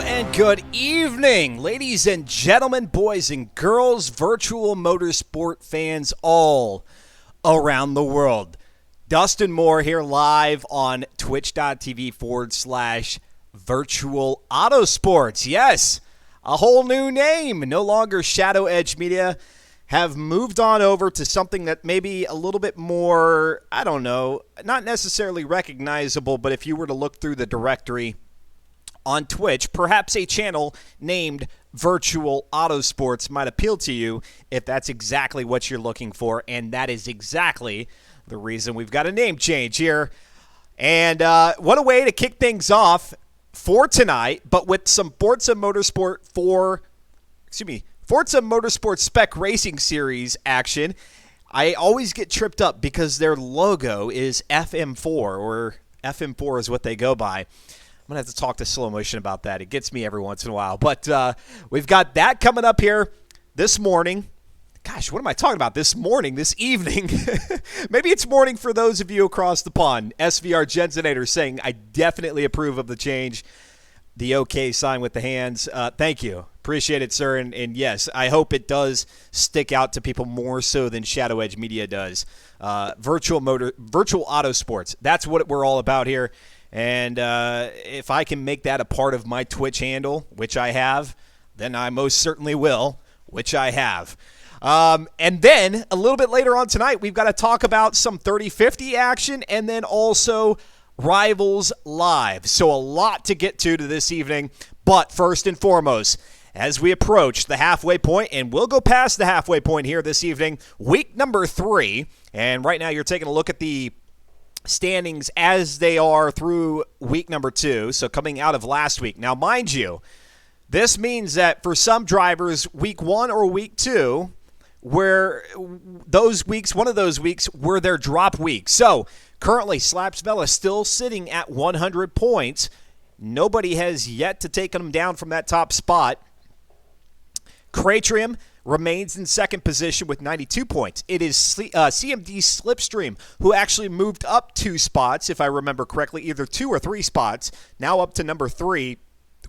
And good evening, ladies and gentlemen, boys and girls, virtual motorsport fans all around the world. Dustin Moore here live on twitch.tv/virtual autosports. Yes, a whole new name. No longer Shadow Edge Media. Have moved on over to something that may be a little bit more, I don't know, not necessarily recognizable, but if you were to look through the directory on Twitch, perhaps a channel named Virtual Autosports might appeal to you if that's exactly what you're looking for, and that is exactly the reason we've got a name change here. And what a way to kick things off for tonight, but with some Forza Motorsport Spec Racing Series action. I always get tripped up because their logo is FM4, or FM4 is what they go by. I'm going to have to talk to Slow Motion about that. It gets me every once in a while. But we've got that coming up here this morning. Gosh, what am I talking about? This evening. Maybe it's morning for those of you across the pond. SVR Jensenator saying, I definitely approve of the change. The OK sign with the hands. Thank you. Appreciate it, sir. And yes, I hope it does stick out to people more so than Shadow Edge Media does. Virtual Autosports. That's what we're all about here. And if I can make that a part of my Twitch handle, which I have, then I most certainly will, which I have. And then a little bit later on tonight, we've got to talk about some 30-50 action and then also Rivals Live. So a lot to get to this evening. But first and foremost, as we approach the halfway point, and we'll go past the halfway point here this evening, week number 3. And right now you're taking a look at the standings as they are through week number 2, so coming out of last week. Now, mind you, this means that for some drivers, week 1 or week 2, where those weeks, one of those weeks, were their drop week. So currently, Slapsvella is still sitting at 100 points. Nobody has yet to take him down from that top spot. Cratrium remains in second position with 92 points. It is CMD Slipstream, who actually moved up 2 spots, if I remember correctly, either 2 or 3 spots, now up to number 3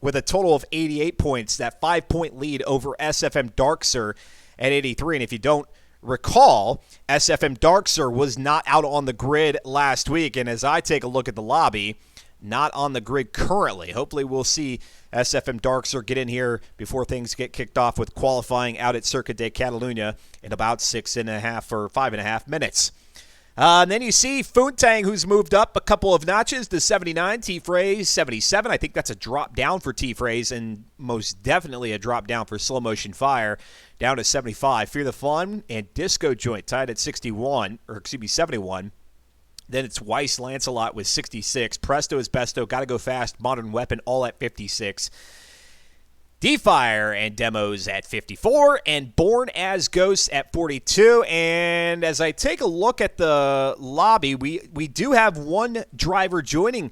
with a total of 88 points, that 5-point lead over SFM Darkser at 83. And if you don't recall, SFM Darkser was not out on the grid last week, and as I take a look at the lobby, not on the grid currently. Hopefully we'll see SFM Darkser get in here before things get kicked off with qualifying out at Circuit de Catalunya in about 6.5 or 5.5 minutes. And then you see Funtang, who's moved up a couple of notches to 79, T-Phrase 77. I think that's a drop down for T-Phrase and most definitely a drop down for Slow Motion Fire, down to 75. Fear the Fun and Disco Joint tied at 71. Then it's Weiss Lancelot with 66. Presto is Besto. Gotta Go Fast. Modern Weapon all at 56. D-Fire and Demos at 54. And Born as Ghosts at 42. And as I take a look at the lobby, we do have one driver joining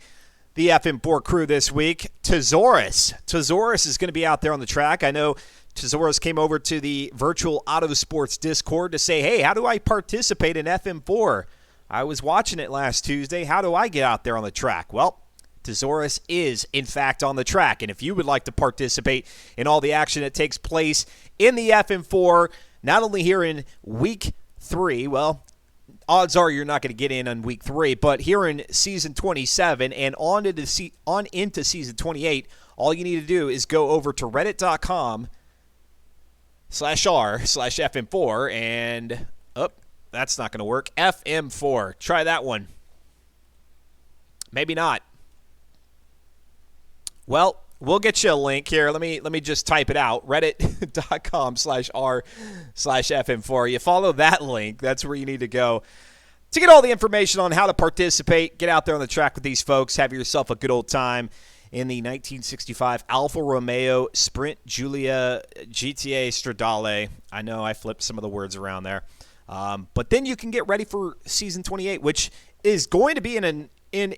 the FM4 crew this week, Tesaurus. Tesaurus is going to be out there on the track. I know Tesaurus came over to the Virtual Autosports Discord to say, hey, how do I participate in FM4? I was watching it last Tuesday. How do I get out there on the track? Well, Tesaurus is, in fact, on the track. And if you would like to participate in all the action that takes place in the FM4, not only here in Week 3, well, odds are you're not going to get in on Week 3, but here in Season 27 and on into Season 28, all you need to do is go over to reddit.com/r/FM4 and that's not going to work. FM4. Try that one. Maybe not. Well, we'll get you a link here. Let me just type it out. Reddit.com/r/FM4. You follow that link. That's where you need to go to get all the information on how to participate. Get out there on the track with these folks. Have yourself a good old time in the 1965 Alfa Romeo Sprint Giulia GTA Stradale. I know I flipped some of the words around there. But then you can get ready for Season 28, which is going to be in an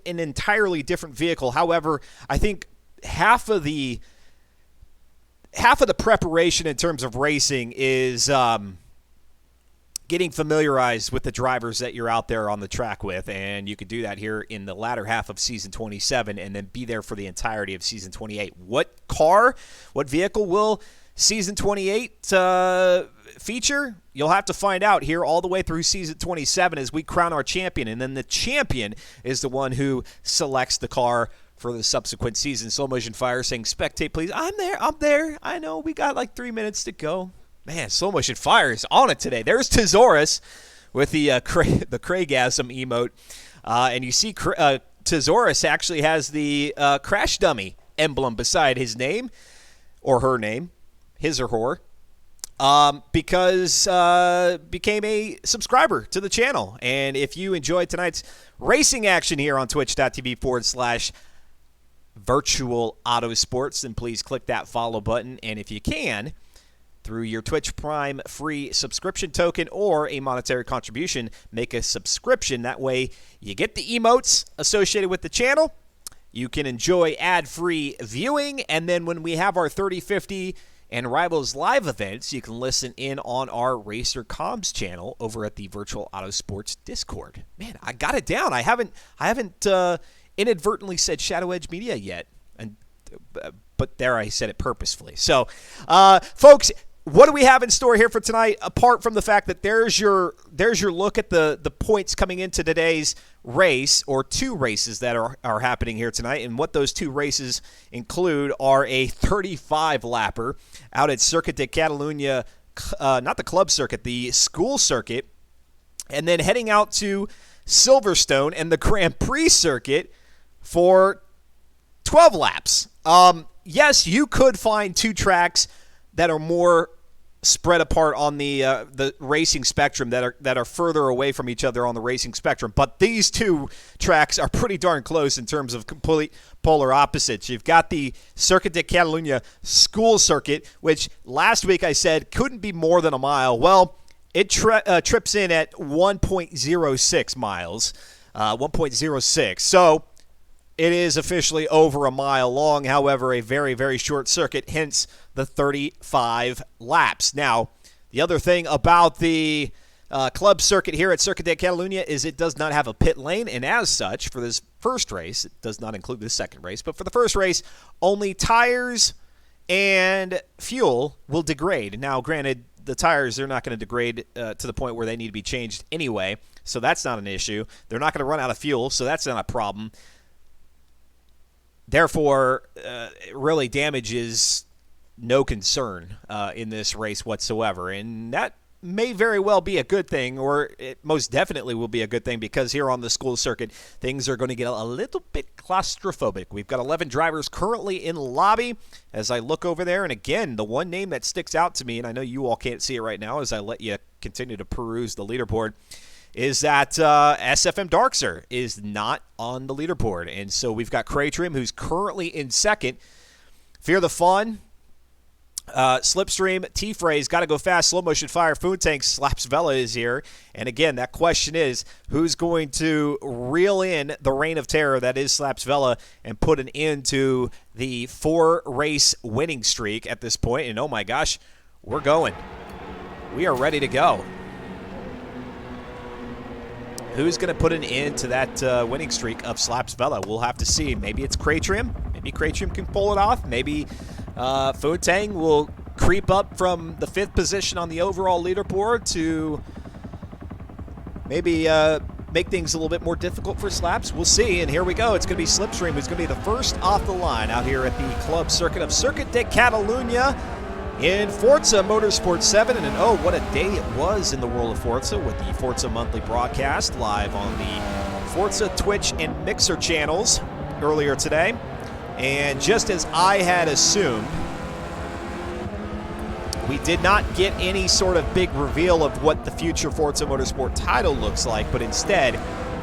entirely different vehicle. However, I think half of the preparation in terms of racing is getting familiarized with the drivers that you're out there on the track with, and you could do that here in the latter half of Season 27 and then be there for the entirety of Season 28. What vehicle will Season 28 feature? You'll have to find out here all the way through Season 27 as we crown our champion, and then the champion is the one who selects the car for the subsequent season. Slow Motion Fire saying, spectate, please. I'm there. I know, we got like 3 minutes to go. Man, Slow Motion Fire is on it today. There's Tesaurus with the Craigasm emote. And you see Tesaurus actually has the crash dummy emblem beside his name, or her name, his or her, because became a subscriber to the channel. And if you enjoyed tonight's racing action here on twitch.tv/virtual autosports, then please click that follow button. And if you can, through your Twitch Prime free subscription token or a monetary contribution, make a subscription. That way you get the emotes associated with the channel. You can enjoy ad-free viewing. And then when we have our 3050 and Rivals Live events, you can listen in on our Racer Comms channel over at the Virtual Autosports Discord. Man, I got it down. I haven't inadvertently said Shadow Edge Media yet. But there I said it purposefully. So, folks, what do we have in store here for tonight, apart from the fact that there's your look at the points coming into today's race, or two races that are happening here tonight, and what those two races include are a 35-lapper out at Circuit de Catalunya, not the club circuit, the school circuit, and then heading out to Silverstone and the Grand Prix circuit for 12 laps. Yes, you could find two tracks that are more spread apart on the racing spectrum, that are further away from each other on the racing spectrum. But these two tracks are pretty darn close in terms of complete polar opposites. You've got the Circuit de Catalunya school circuit, which last week I said couldn't be more than a mile. Well, it trips in at 1.06 miles, 1.06. So it is officially over a mile long, however, a very, very short circuit, hence the 35 laps. Now, the other thing about the club circuit here at Circuit de Catalunya is it does not have a pit lane, and as such, for this first race, it does not include the second race, but for the first race, only tires and fuel will degrade. Now, granted, the tires, they're not going to degrade to the point where they need to be changed anyway, so that's not an issue. They're not going to run out of fuel, so that's not a problem. Therefore, really, damage is no concern in this race whatsoever. And that may very well be a good thing, or it most definitely will be a good thing, because here on the school circuit, things are going to get a little bit claustrophobic. We've got 11 drivers currently in lobby as I look over there. And again, the one name that sticks out to me, and I know you all can't see it right now as I let you continue to peruse the leaderboard, is that SFM Darkser is not on the leaderboard. And so we've got Craytrim, who's currently in second. Fear the Fun, Slipstream, T-Phrase, Gotta Go Fast, Slow Motion Fire, Food Tank, Slaps Vela is here. And again, that question is, who's going to reel in the reign of terror that is Slaps Vela and put an end to the 4-race winning streak at this point? And oh my gosh, we're going. We are ready to go. Who's going to put an end to that winning streak of Slaps Vela? We'll have to see. Maybe it's Craytrim. Maybe Craytrim can pull it off. Maybe Footang will creep up from the 5th position on the overall leaderboard to maybe make things a little bit more difficult for Slaps. We'll see. And here we go. It's going to be Slipstream who's going to be the first off the line out here at the club circuit of Circuit de Catalunya in Forza Motorsport 7. And oh, what a day it was in the world of Forza with the Forza Monthly broadcast live on the Forza Twitch and Mixer channels earlier today. And just as I had assumed, we did not get any sort of big reveal of what the future Forza Motorsport title looks like, but instead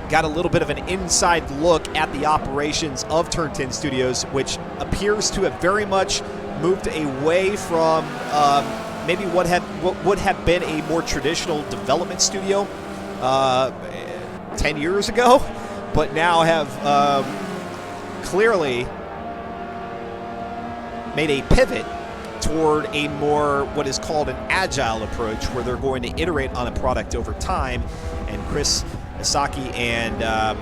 got a little bit of an inside look at the operations of Turn 10 Studios, which appears to have very much moved away from maybe what would have been a more traditional development studio 10 years ago, but now have clearly made a pivot toward a more what is called an agile approach, where they're going to iterate on a product over time. And Chris Isaki and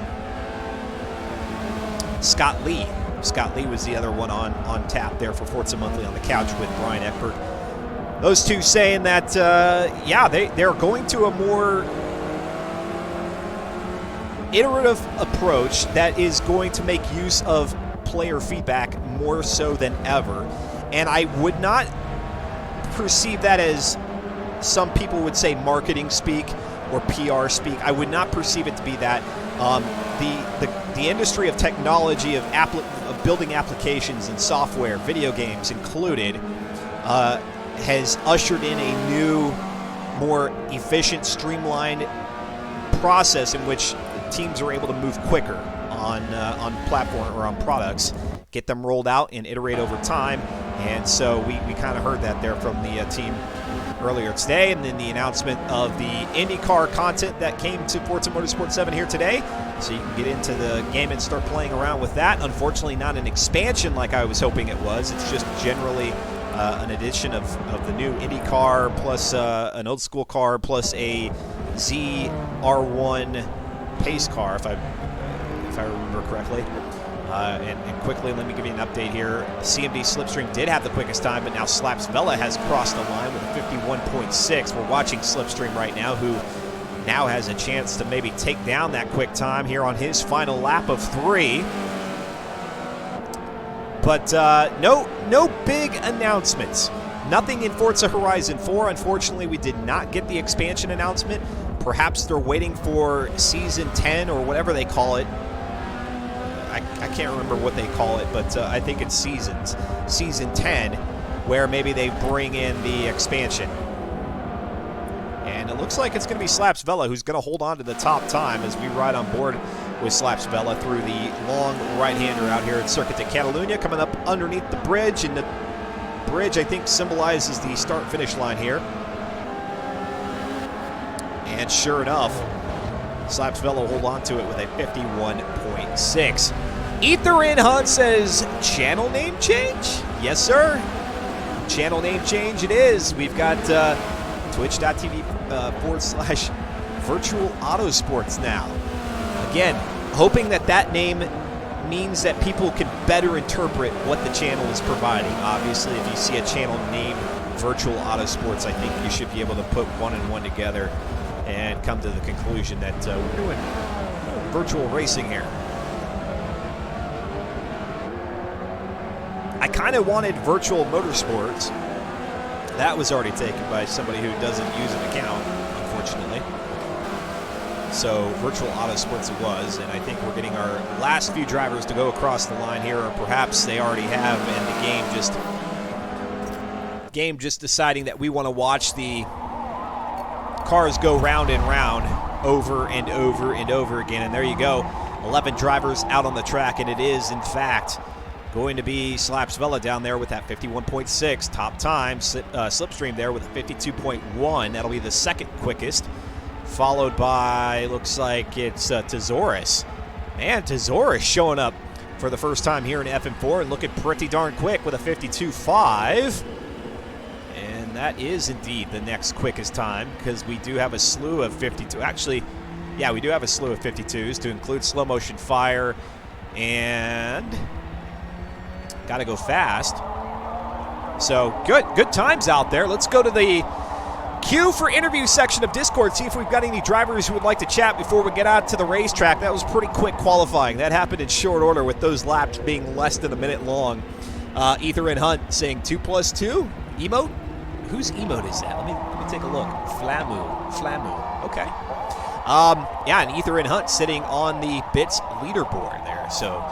Scott Lee. Scott Lee was the other one on tap there for Forza Monthly on the couch with Brian Eckberg. Those two saying that, they're going to a more iterative approach that is going to make use of player feedback more so than ever. And I would not perceive that as some people would say marketing speak or PR speak. I would not perceive it to be that. The industry of technology, of building applications and software, video games included, has ushered in a new, more efficient, streamlined process in which teams are able to move quicker on platform or on products, get them rolled out and iterate over time. And so we kind of heard that there from the team earlier today, and then the announcement of the IndyCar content that came to Forza Motorsport 7 here today. So you can get into the game and start playing around with that. Unfortunately, not an expansion like I was hoping it was. It's just generally an addition of the new IndyCar plus an old school car plus a ZR1 pace car, if I remember correctly. And quickly, let me give you an update here. CMD Slipstream did have the quickest time, but now Slaps Vela has crossed the line with a 51.6. We're watching Slipstream right now, who now has a chance to maybe take down that quick time here on his final lap of 3. But no big announcements. Nothing in Forza Horizon 4. Unfortunately, we did not get the expansion announcement. Perhaps they're waiting for Season 10 or whatever they call it. I can't remember what they call it, but I think it's Season 10, where maybe they bring in the expansion. And it looks like it's going to be Slaps Vela who's going to hold on to the top time as we ride on board with Slaps Vela through the long right-hander out here at Circuit de Catalunya, coming up underneath the bridge. And the bridge, I think, symbolizes the start-finish line here. And sure enough, Slaps Vela will hold on to it with a 51.6. Ether in Hunt says, channel name change? Yes, sir. Channel name change it is. We've got twitch.tv/virtual autosports now. Again, hoping that name means that people can better interpret what the channel is providing. Obviously, if you see a channel named Virtual Autosports, I think you should be able to put one and one together and come to the conclusion that we're doing virtual racing here. I kind of wanted Virtual Motorsports. That was already taken by somebody who doesn't use an account, unfortunately. So Virtual Autosports it was, and I think we're getting our last few drivers to go across the line here, or perhaps they already have, and the game just deciding that we want to watch the cars go round and round over and over and over again. And there you go, 11 drivers out on the track, and it is in fact going to be Slaps Vela down there with that 51.6 top time. Slipstream there with a 52.1. That'll be the second quickest, followed by, looks like it's Tezoris. Man, Tezoris showing up for the first time here in FM4 and looking pretty darn quick with a 52.5. And that is indeed the next quickest time, because we do have a slew of 52. Actually, yeah, we do have a slew of 52s to include Slow Motion Fire and got to go fast. So good times out there. Let's go to the queue for interview section of Discord, see if we've got any drivers who would like to chat before we get out to the racetrack. That was pretty quick qualifying. That happened in short order with those laps being less than a minute long. Ether and Hunt saying 2+2 emote. Whose emote is that? Let me take a look. Flamu. Okay. Yeah, and Ether and Hunt sitting on the Bits leaderboard there. So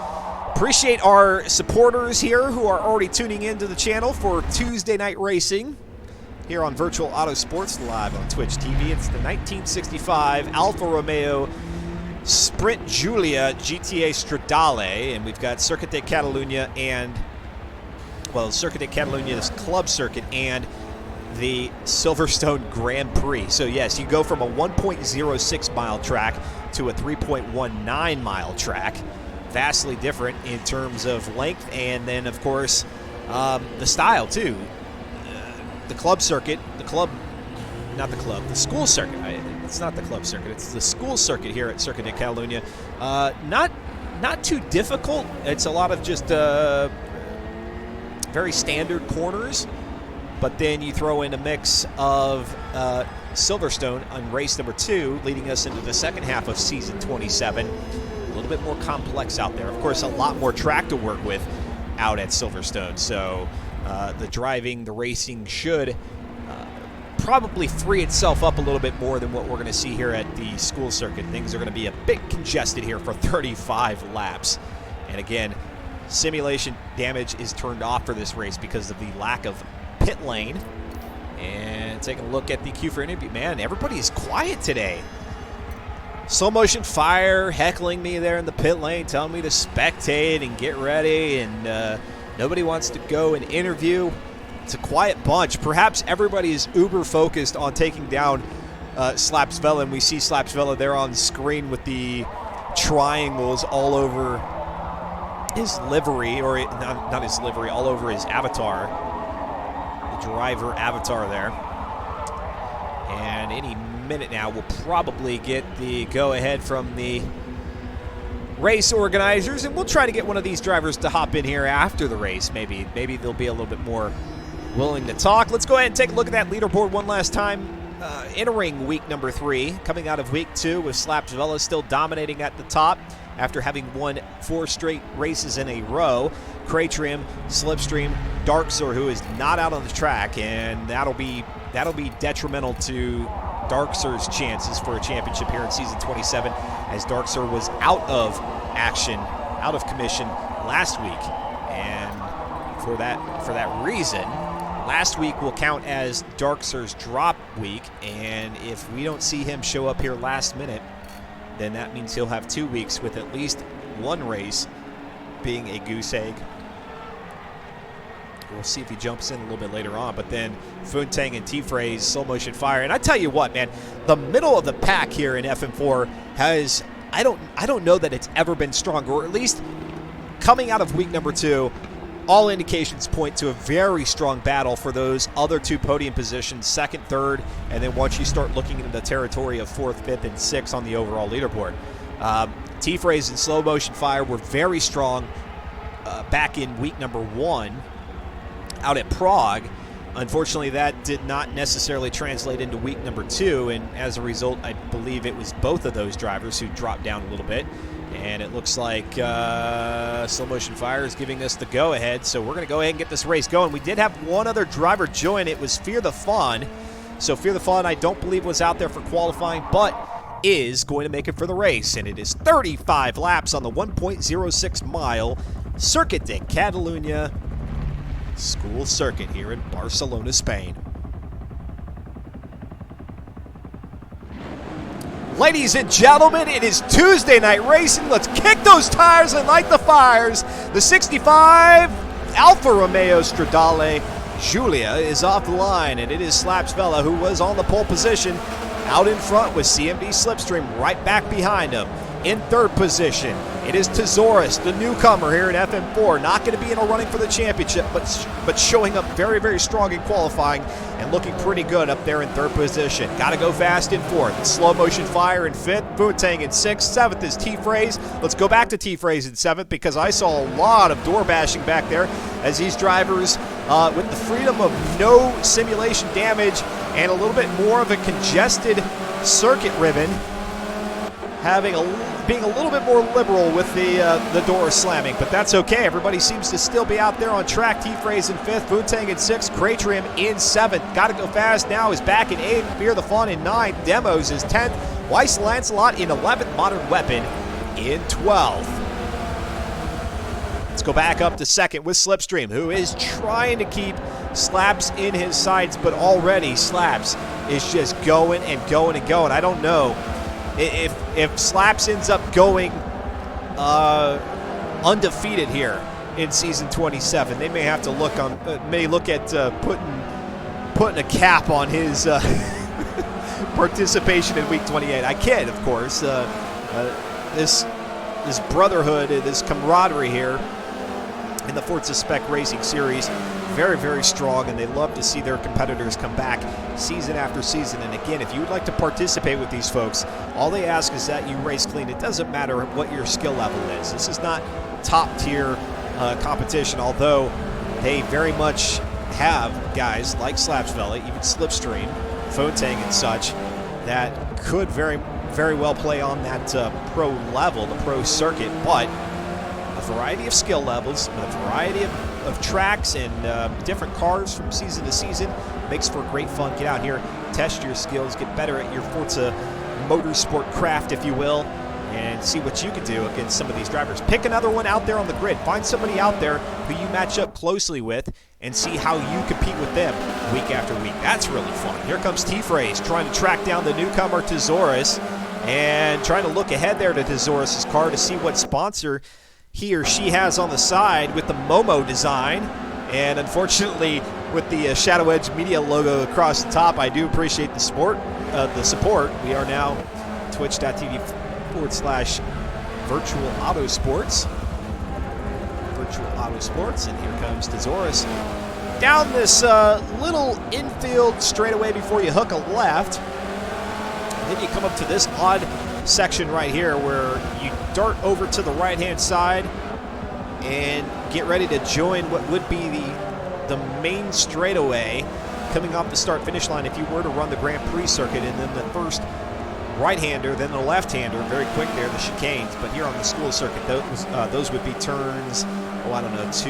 appreciate our supporters here who are already tuning into the channel for Tuesday night racing here on Virtual Autosports live on Twitch TV. It's the 1965 Alfa Romeo Sprint Giulia GTA Stradale, and we've got Circuit de Catalunya and, well, Circuit de Catalunya is club circuit and the Silverstone Grand Prix. So yes, you go from a 1.06 mile track to a 3.19 mile track. Vastly different in terms of length, and then of course the style too. the club circuit, the school circuit. It's not the club circuit, it's the school circuit here at Circuit de Catalunya. Not too difficult. It's a lot of just very standard corners, but then you throw in a mix of Silverstone on race number 2, leading us into the second half of season 27. A little bit more complex out there. Of course, a lot more track to work with out at Silverstone. So the driving, the racing should probably free itself up a little bit more than what we're going to see here at the school circuit. Things are going to be a bit congested here for 35 laps. And again, simulation damage is turned off for this race because of the lack of pit lane. And taking a look at the queue for interview, man, everybody is quiet today. Slow motion fire heckling me there in the pit lane, telling me to spectate and get ready, and nobody wants to go and interview. It's a quiet bunch. Perhaps everybody is uber focused on taking down Slapsvella, and we see Slapsvella there on screen with the triangles all over his livery, or not his livery, all over his avatar, the driver avatar there. And any minute now we'll probably get the go-ahead from the race organizers, and we'll try to get one of these drivers to hop in here after the race. Maybe they'll be a little bit more willing to talk. Let's go ahead and take a look at that leaderboard one last time. Entering week number 3, coming out of week 2 with Slapsvella still dominating at the top after having won 4 straight races in a row. Craytrim, Slipstream, Darksor, who is not out on the track, and that'll be detrimental to Darksor's chances for a championship here in season 27, as Darksor was out of action, out of commission last week, and for that reason, last week will count as Darksor's drop week, and if we don't see him show up here last minute, then that means he'll have 2 weeks with at least one race being a goose egg. We'll see if he jumps in a little bit later on, but then Funtang and T-Phrase, slow motion fire. And I tell you what, man, the middle of the pack here in FM4 has, I don't know that it's ever been stronger, or at least coming out of week number 2, all indications point to a very strong battle for those other 2 podium positions, 2nd, 3rd, and then once you start looking into the territory of 4th, 5th, and 6th on the overall leaderboard. T-Phrase and slow motion fire were very strong back in week number 1 out at Prague. Unfortunately, that did not necessarily translate into week number 2, and as a result, I believe it was both of those drivers who dropped down a little bit. And it looks like Slow Motion Fire is giving us the go-ahead, so we're going to go ahead and get this race going. We did have one other driver join. It was Fear the Fun. So Fear the Fun, I don't believe was out there for qualifying, but is going to make it for the race. And it is 35 laps on the 1.06-mile Circuit de Catalunya school circuit here in Barcelona, Spain. Ladies and gentlemen, it is Tuesday night racing. Let's kick those tires and light the fires. The 65 Alfa Romeo Stradale Giulia is off the line, and it is Slapsvella, who was on the pole position, out in front with CMD Slipstream right back behind him. In 3rd position, it is Tesaurus, the newcomer here in FM4, not going to be in a running for the championship, but showing up very, very strong in qualifying and looking pretty good up there in 3rd position. Got to go fast in 4th. Slow motion fire in 5th. Funtang in 6th. 7th is T-Phrase. Let's go back to T-Phrase in 7th, because I saw a lot of door bashing back there as these drivers, with the freedom of no simulation damage and a little bit more of a congested circuit ribbon, being a little bit more liberal with the door slamming, but that's okay. Everybody seems to still be out there on track. T-Phrase in 5th, Funtang in 6th, Craytrim in 7th. Got to go fast now is back in 8th, Fear the Fun in 9th, Demos is 10th, Weiss Lancelot in 11th, Modern Weapon in 12th. Let's go back up to 2nd with Slipstream, who is trying to keep Slaps in his sights, but already Slaps is just going and going and going. I don't know if Slaps ends up going undefeated here in season 27, they may have to look at putting a cap on his participation in week 28. I kid, of course. This brotherhood, this camaraderie here in the Forza Spec Racing Series very, very strong, and they love to see their competitors come back season after season. And again, if you would like to participate with these folks, all they ask is that you race clean. It doesn't matter what your skill level is. This is not top-tier competition, although they very much have guys like Slapsvella, even Slipstream, Photang and such, that could very, very well play on that pro level, the pro circuit, but a variety of skill levels, a variety of tracks and different cars from season to season makes for great fun. Get out here, test your skills, get better at your Forza motorsport craft, if you will, and see what you can do against some of these drivers. Pick another one out there on the grid. Find somebody out there who you match up closely with and see how you compete with them week after week. That's really fun. Here comes T-Phrase trying to track down the newcomer Tesaurus and trying to look ahead there to Tesaurus' car to see what sponsor he or she has on the side with the Momo design. And unfortunately, with the Shadow Edge Media logo across the top, I do appreciate the support. We are now twitch.tv/Virtual Autosports. Virtual Autosports, and here comes Tesaurus down this little infield straightaway before you hook a left. And then you come up to this odd section right here where you dart over to the right-hand side and get ready to join what would be the main straightaway coming off the start-finish line if you were to run the Grand Prix circuit, and then the first right-hander, then the left-hander, very quick there, the chicanes. But here on the school circuit, those would be turns, I don't know, 2,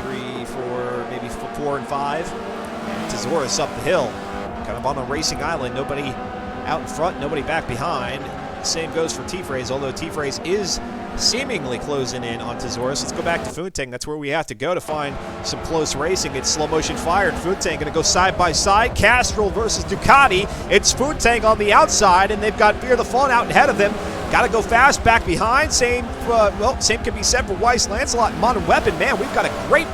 3, 4, maybe 4 and 5. And Tesaurus up the hill, kind of on a racing island. Nobody out in front, nobody back behind. Same goes for T-Phrase, although T-Phrase is seemingly closing in on Tesaurus. Let's go back to Photang. That's where we have to go to find some close racing. It's slow motion fire, and Photang going to go side by side. Castrol versus Ducati. It's Photang on the outside, and they've got Fear the Fawn out ahead of them. Got to go fast back behind. Same can be said for Weiss Lancelot and Modern Weapon. Man, we've got a great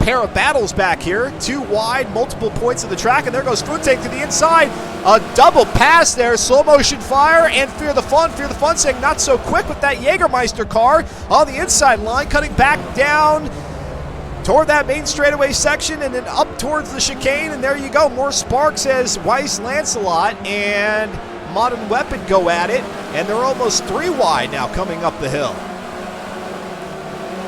pair of battles back here. Two wide, multiple points of the track, and there goes Photang to the inside. A double pass there, slow motion fire, and Fear the Fun. Fear the Fun saying not so quick with that Jägermeister car on the inside line, cutting back down toward that main straightaway section and then up towards the chicane, and there you go. More sparks as Weiss Lancelot and Modern Weapon go at it, and they're almost 3 wide now coming up the hill.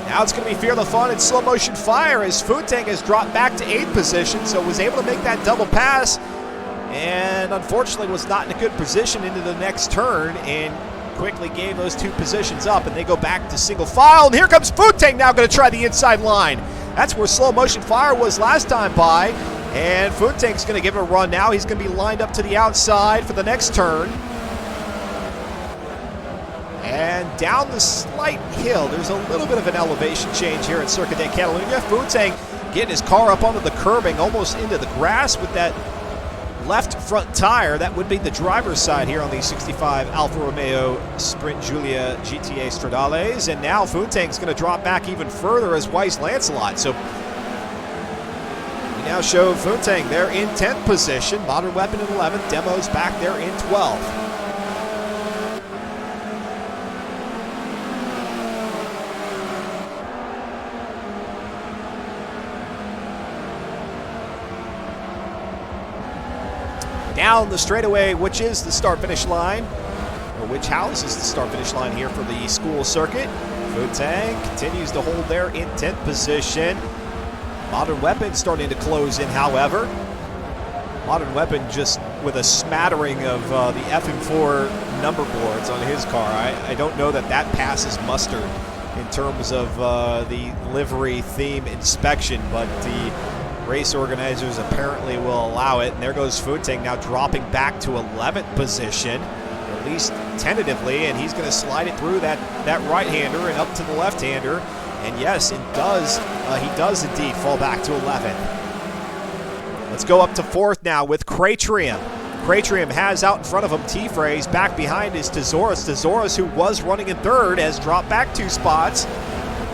Now it's going to be Fear the Fun and slow motion fire as Photang has dropped back to 8th position, so was able to make that double pass and unfortunately was not in a good position into the next turn and quickly gave those 2 positions up, and they go back to single file. And here comes Photang now going to try the inside line. That's where slow motion fire was last time by, and Photang's going to give it a run now. He's going to be lined up to the outside for the next turn. And down the slight hill, there's a little bit of an elevation change here at Circuit de Catalunya. Photang getting his car up onto the curbing, almost into the grass with that left front tire. That would be the driver's side here on the 65 Alfa Romeo Sprint Giulia GTA Stradales. And now Photang's going to drop back even further as Weiss Lancelot. So we now show Photang there in 10th position, Modern Weapon in 11th, Demo's back there in 12th. Down the straightaway, which is the start-finish line, or which houses the start-finish line here for the school circuit. Photang continues to hold there in 10th position. Modern Weapon starting to close in, however. Modern Weapon just with a smattering of the FM4 number boards on his car. I don't know that passes muster in terms of the livery theme inspection, but the race organizers apparently will allow it. And there goes Photang now dropping back to 11th position, at least tentatively, and he's going to slide it through that right-hander and up to the left-hander. And yes, he does indeed fall back to 11th. Let's go up to 4th now with Cratrium. Cratrium has out in front of him T-Phrase. Back behind is Tesaurus. Tesaurus, who was running in 3rd, has dropped back 2 spots.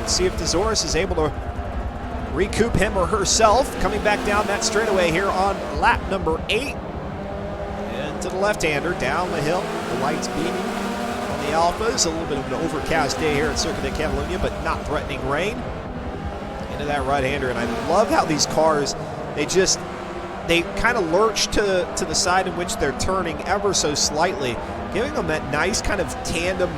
Let's see if Tesaurus is able to recoup him or herself, coming back down that straightaway here on lap number 8. And to the left-hander, down the hill, the lights beaming on the Alphas. A little bit of an overcast day here at Circuit de Catalunya, but not threatening rain. into that right-hander. And I love how these cars, they kind of lurch to the side in which they're turning ever so slightly, giving them that nice kind of tandem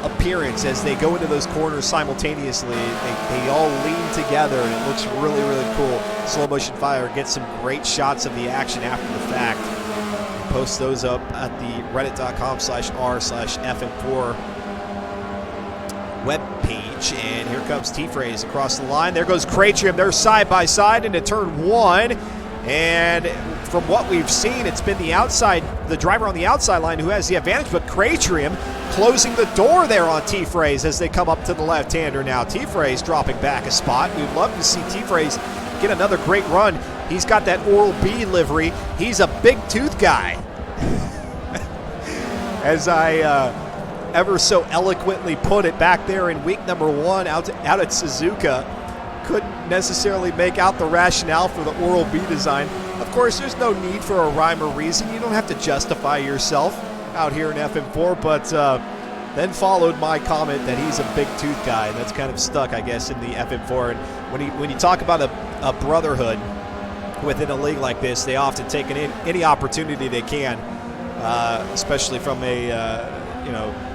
appearance as they go into those corners simultaneously. They all lean together, and it looks really, really cool. Slow Motion Fire gets some great shots of the action after the fact. Post those up at the reddit.com/r/FM4 webpage. And here comes T-Phrase across the line. There goes Cratrim. They're side by side into turn 1. And from what we've seen, it's been the driver on the outside line who has the advantage, but Cratrim closing the door there on T-Phrase as they come up to the left-hander now. T-Phrase dropping back a spot. We'd love to see T-Phrase get another great run. He's got that Oral-B livery. He's a big tooth guy. As I ever so eloquently put it back there in week number 1 out at Suzuka, couldn't necessarily make out the rationale for the Oral-B design. Of course, there's no need for a rhyme or reason. You don't have to justify yourself out here in FM4, but then followed my comment that he's a big tooth guy, and that's kind of stuck, I guess, in the FM4. And when you talk about a brotherhood within a league like this, they often take any opportunity they can, especially from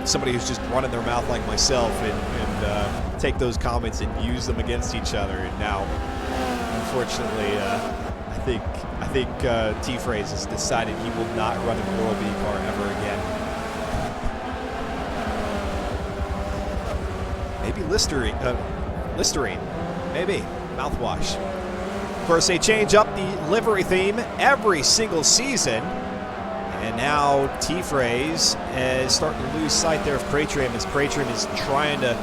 somebody who's just running their mouth like myself, and take those comments and use them against each other. And now, unfortunately, I think T-Phrase has decided he will not run an Oral-B car ever again. Maybe Listerine, maybe mouthwash. Of course, they change up the livery theme every single season. And now T-Phrase is starting to lose sight there of Cratrim, as Cratrim is trying to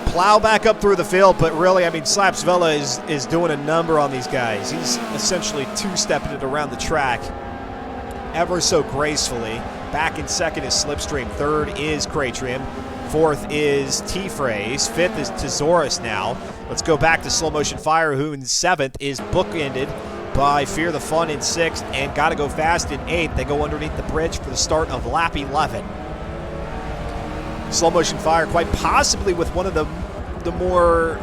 plow back up through the field. But really, I mean, Slaps Vela is doing a number on these guys. He's essentially two-stepping it around the track ever so gracefully. Back in second is Slipstream. Third is Cratrim. Fourth is T-Phrase. Fifth is Tesaurus now. Let's go back to Slow Motion Fire, who in seventh is bookended by Fear the Fun in 6th, and Gotta Go Fast in 8th. They go underneath the bridge for the start of lap 11. Slow Motion Fire, quite possibly with one of the more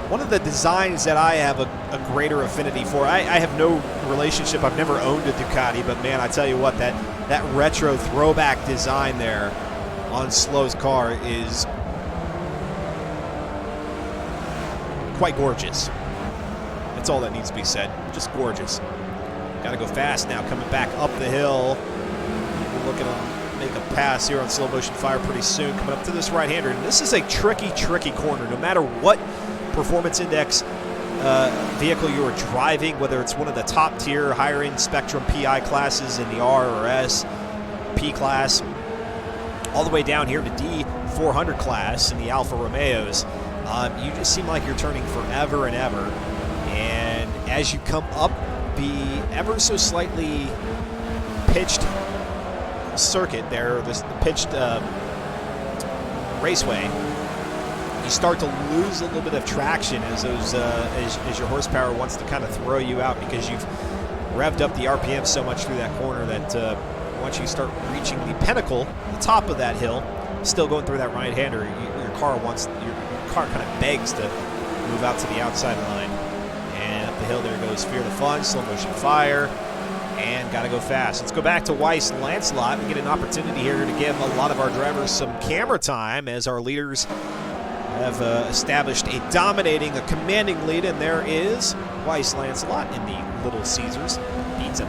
one of the designs that I have a greater affinity for. I have no relationship. I've never owned a Ducati, but man, I tell you what, that retro throwback design there on Slow's car is quite gorgeous. That's all that needs to be said. Just gorgeous. Gotta go fast now, coming back up the hill. We're looking to make a pass here on Slow Motion Fire pretty soon, coming up to this right-hander. And this is a tricky corner. No matter what performance index vehicle you are driving, whether it's one of the top-tier, higher-end Spectrum PI classes in the R or S, P class, all the way down here to D400 class in the Alfa Romeos, you just seem like you're turning forever and ever. And as you come up the ever so slightly pitched circuit there, the pitched raceway, you start to lose a little bit of traction as as your horsepower wants to kind of throw you out, because you've revved up the RPM so much through that corner that once you start reaching the pinnacle, the top of that hill, still going through that right-hander, your car kind of begs to move out to the outside line. And up the hill there goes Fear the Fun, Slow Motion Fire, and Gotta Go Fast. Let's go back to Weiss Lancelot. We get an opportunity here to give a lot of our drivers some camera time, as our leaders have established a commanding lead, and there is Weiss Lancelot in the Little Caesars Pizza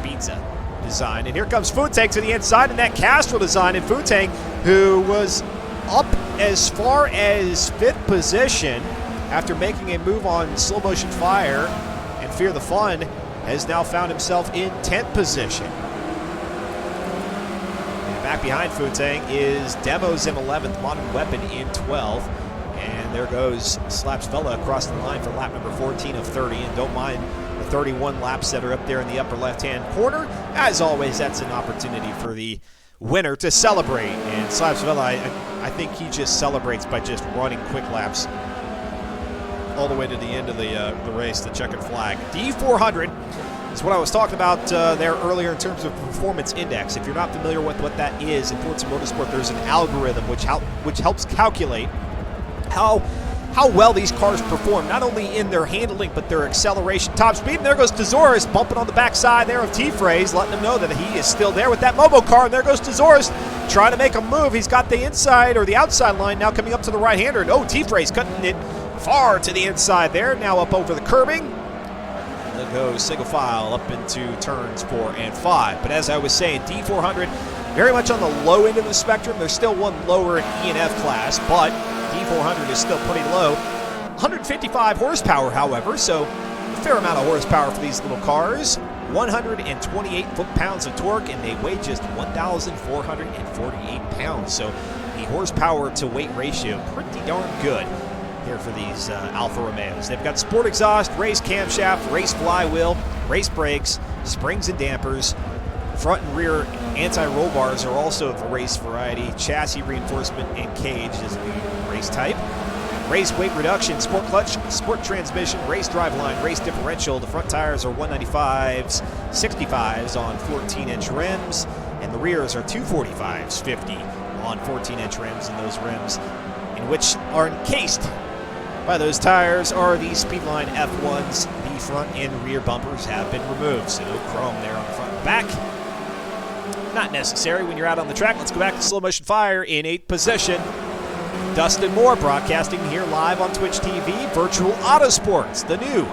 design. And here comes Futang to the inside in that Castrol design, and Futang, who was up as far as 5th position after making a move on Slow Motion Fire and Fear the Fun, has now found himself in 10th position. And back behind Futang is Demos in 11th, Modern Weapon in 12th. And there goes Slaps Vela across the line for lap number 14 of 30. And don't mind the 31 laps that are up there in the upper left-hand corner. As always, that's an opportunity for the winner to celebrate. And Slaps Vela, I think he just celebrates by just running quick laps all the way to the end of the race, the checkered flag. D400 It's what I was talking about there earlier in terms of performance index. If you're not familiar with what that is in Forza Motorsport, there's an algorithm which helps calculate how well these cars perform, not only in their handling, but their acceleration, top speed. And there goes Tezoris bumping on the backside there of T-Phrase, letting him know that he is still there with that Momo car. And there goes Tezoris trying to make a move. He's got the inside or the outside line now coming up to the right-hander. And oh, T-Phrase cutting it far to the inside there, now up over the curbing. There goes single file up into turns 4 and 5. But as I was saying, D400, very much on the low end of the spectrum. There's still one lower in E and F class, but D400 is still pretty low. 155 horsepower, however, so a fair amount of horsepower for these little cars. 128 foot-pounds of torque, and they weigh just 1,448 pounds. So the horsepower to weight ratio, pretty darn good here for these Alfa Romeos. They've got sport exhaust, race camshaft, race flywheel, race brakes, springs and dampers. Front and rear anti-roll bars are also of the race variety. Chassis reinforcement and cage is the race type. Race weight reduction, sport clutch, sport transmission, race drive line, race differential. The front tires are 195s, 65s on 14-inch rims, and the rears are 245s, 50 on 14-inch rims, and those rims in which are encased by those tires are the Speedline F1s. The front and rear bumpers have been removed, so no chrome there on the front and back. Not necessary when you're out on the track. Let's go back to slow motion fire in 8th position. Dustin Moore broadcasting here live on Twitch TV, Virtual Autosports, the new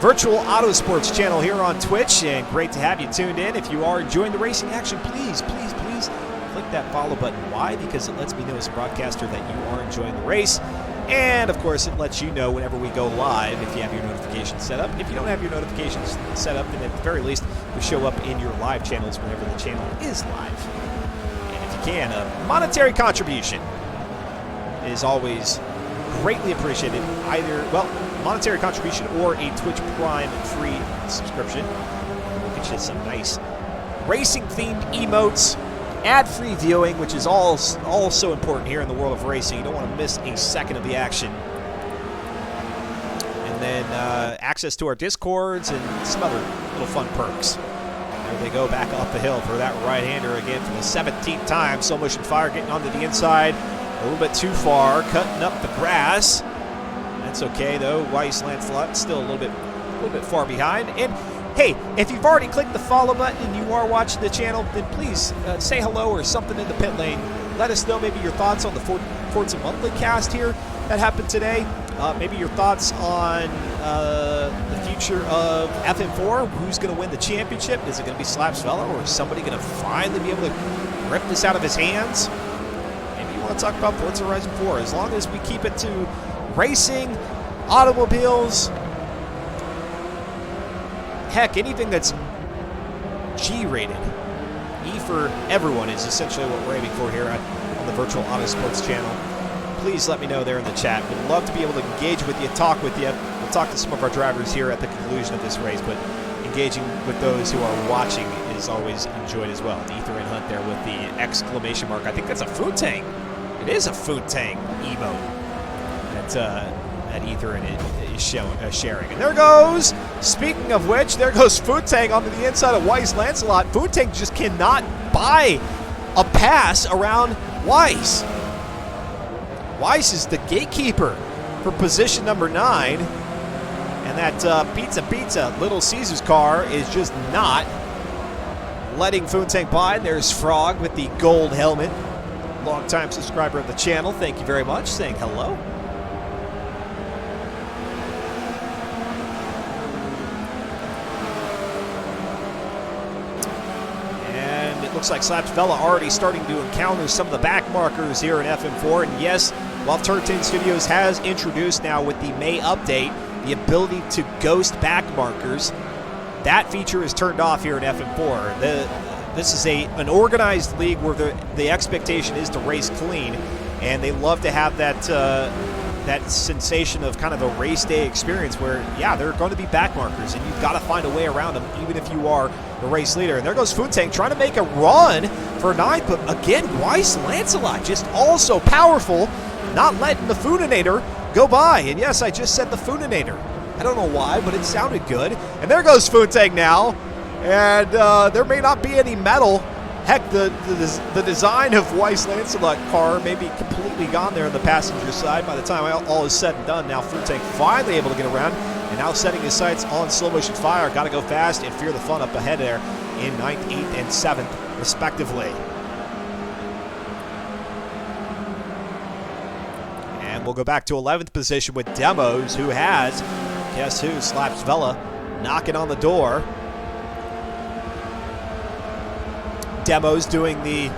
Virtual Autosports channel here on Twitch, and great to have you tuned in. If you are enjoying the racing action, please click that follow button. Why? Because it lets me know as a broadcaster that you are enjoying the race. And, of course, it lets you know whenever we go live if you have your notifications set up. If you don't have your notifications set up, then at the very least, we show up in your live channels whenever the channel is live. And if you can, a monetary contribution is always greatly appreciated. Either, well, monetary contribution or a Twitch Prime free subscription. We'll get you some nice racing-themed emotes, ad-free viewing, which is all so important here in the world of racing. You don't want to miss a second of the action. And then access to our Discords and some other little fun perks. There they go back up the hill for that right-hander again for the 17th time. Slow motion fire getting onto the inside. A little bit too far, cutting up the grass. That's okay though. Weiss Lancelot still a little bit far behind. And hey, if you've already clicked the follow button and you are watching the channel, then please say hello or something in the pit lane. Let us know maybe your thoughts on the Forza Monthly cast here that happened today. Maybe your thoughts on the future of FM4. Who's going to win the championship? Is it going to be Slaps Vela, or is somebody going to finally be able to rip this out of his hands? Maybe you want to talk about Forza Horizon 4. As long as we keep it to racing, automobiles, heck, anything that's G-rated. E for everyone is essentially what we're aiming for here on the Virtual Autosports channel. Please let me know there in the chat. We'd love to be able to engage with you, talk with you. We'll talk to some of our drivers here at the conclusion of this race, but engaging with those who are watching is always enjoyed as well. Ether and Hunt there with the exclamation mark. I think that's a food tank. It is a food tank emote that Ether and it is sharing. And there goes, speaking of which, there goes Food Tank onto the inside of Weiss Lancelot. Food Tank just cannot buy a pass around Weiss. Weiss is the gatekeeper for position number 9. And that Pizza Little Caesars car is just not letting Food Tank by. There's Frog with the gold helmet. Long-time subscriber of the channel. Thank you very much. Saying hello. Looks like Slaps Vela already starting to encounter some of the back markers here in FM4. And yes, while Turn 10 Studios has introduced now with the May update the ability to ghost back markers, that feature is turned off here in FM4. This is an organized league where the expectation is to race clean, and they love to have that sensation of kind of a race day experience where, yeah, there are going to be back markers, and you've got to find a way around them, even if you are the race leader. And there goes Food Tank trying to make a run for 9th, but again, Weiss Lancelot just also powerful, not letting the Foodinator go by. And yes, I just said the Foodinator. I don't know why, but it sounded good. And there goes Funteng now. And there may not be any metal. Heck, the design of Weiss Lancelot car may be completely gone there on the passenger side by the time all is said and done. Now Funteng finally able to get around, and now setting his sights on slow motion fire. Got to go fast and Fear the Fun up ahead there in 9th, 8th, and 7th, respectively. And we'll go back to 11th position with Demos, who has, guess who, Slaps Vela knocking on the door. Demos doing the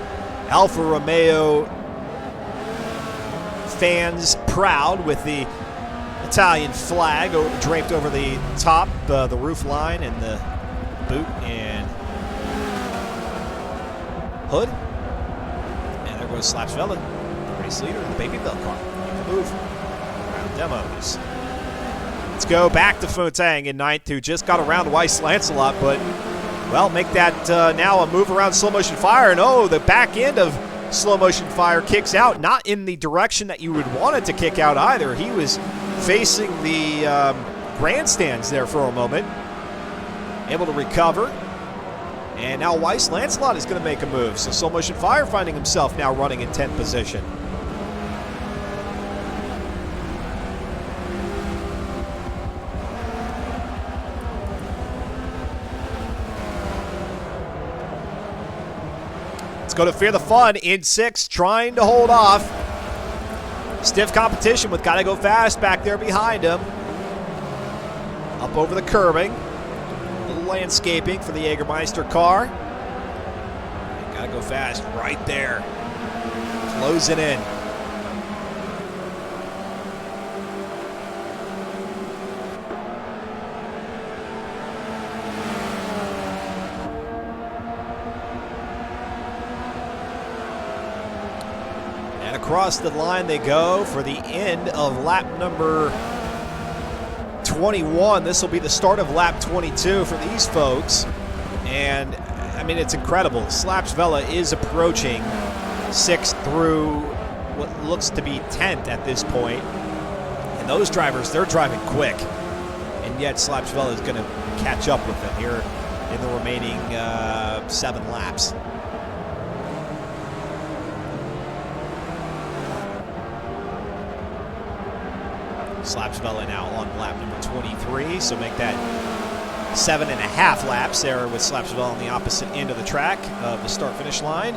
Alfa Romeo fans proud with the Italian flag draped over the top, the roof line, and the boot and hood. And there goes Slaps Vela, the race leader in the Baby Bell car. Make a move around Demos. Let's go back to Funteng in 9th, who just got around Weiss Lancelot, but well, make that now a move around slow motion fire, and oh, the back end of slow motion fire kicks out, not in the direction that you would want it to kick out either. He was facing the grandstands there for a moment, able to recover, and now Weiss Lancelot is going to make a move. So slow motion fire finding himself now running in 10th position. Let's go to Fear the Fun in 6th, trying to hold off. Stiff competition with Gotta Go Fast back there behind him. Up over the curbing. A little landscaping for the Jägermeister car. And Gotta Go Fast right there. Closing in. Across the line they go for the end of lap number 21. This will be the start of lap 22 for these folks. And, I mean, it's incredible. Slaps Vela is approaching 6th through what looks to be 10th at this point. And those drivers, they're driving quick. And yet Slaps Vela is going to catch up with them here in the remaining 7 laps. Slaps Vela now on lap number 23, so make that 7.5 laps there with Slaps Vela on the opposite end of the track of the start-finish line.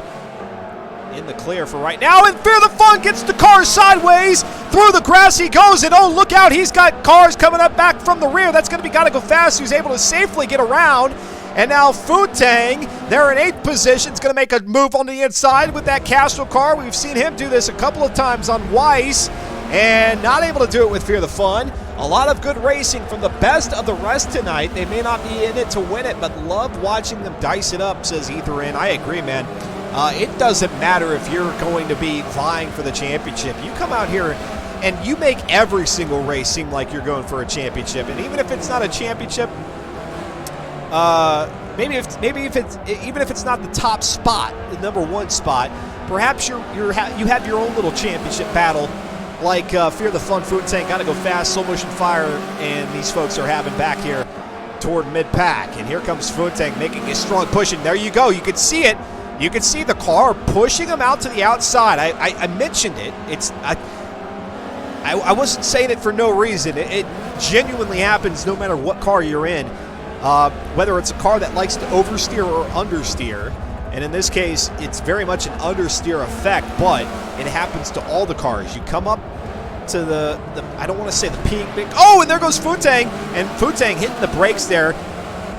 In the clear for right now, and Fear the Fun gets the car sideways. Through the grass he goes, and oh, look out, he's got cars coming up back from the rear. That's going to be Gotta Go Fast, who's able to safely get around. And now Funteng, they're in 8th position, is going to make a move on the inside with that Castro car. We've seen him do this a couple of times on Weiss, and not able to do it with Fear the Fun. A lot of good racing from the best of the rest tonight. They may not be in it to win it, but love watching them dice it up, says Etherin. I agree, man. It doesn't matter if you're going to be vying for the championship. You come out here and you make every single race seem like you're going for a championship. And even if it's not a championship, even if it's not the top spot, the number 1 spot, perhaps you have your own little championship battle, like Fear the Fun, Funteng, Gotta Go Fast, Slow Motion Fire, and these folks are having back here toward mid-pack. And here comes Funteng making a strong push, and there you go. You can see it. You can see the car pushing him out to the outside. I mentioned it. I wasn't saying it for no reason. It genuinely happens no matter what car you're in, whether it's a car that likes to oversteer or understeer. And in this case, it's very much an understeer effect, but it happens to all the cars. You come up to the I don't want to say the peak. Oh, and there goes Funteng. And Funteng hitting the brakes there,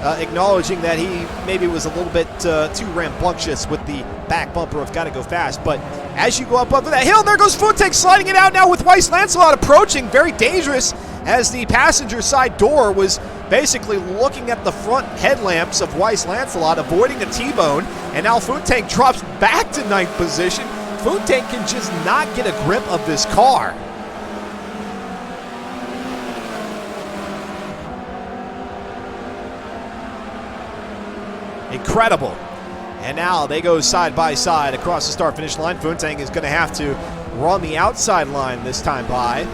acknowledging that he maybe was a little bit too rambunctious with the back bumper of Gotta Go Fast. But as you go up that hill, there goes Funteng sliding it out now with Weiss Lancelot approaching. Very dangerous, as the passenger side door was basically looking at the front headlamps of Weiss Lancelot, avoiding a T-bone, and now Funteng drops back to 9th position. Funteng can just not get a grip of this car. Incredible. And now they go side by side across the start-finish line. Funteng is going to have to run the outside line this time by.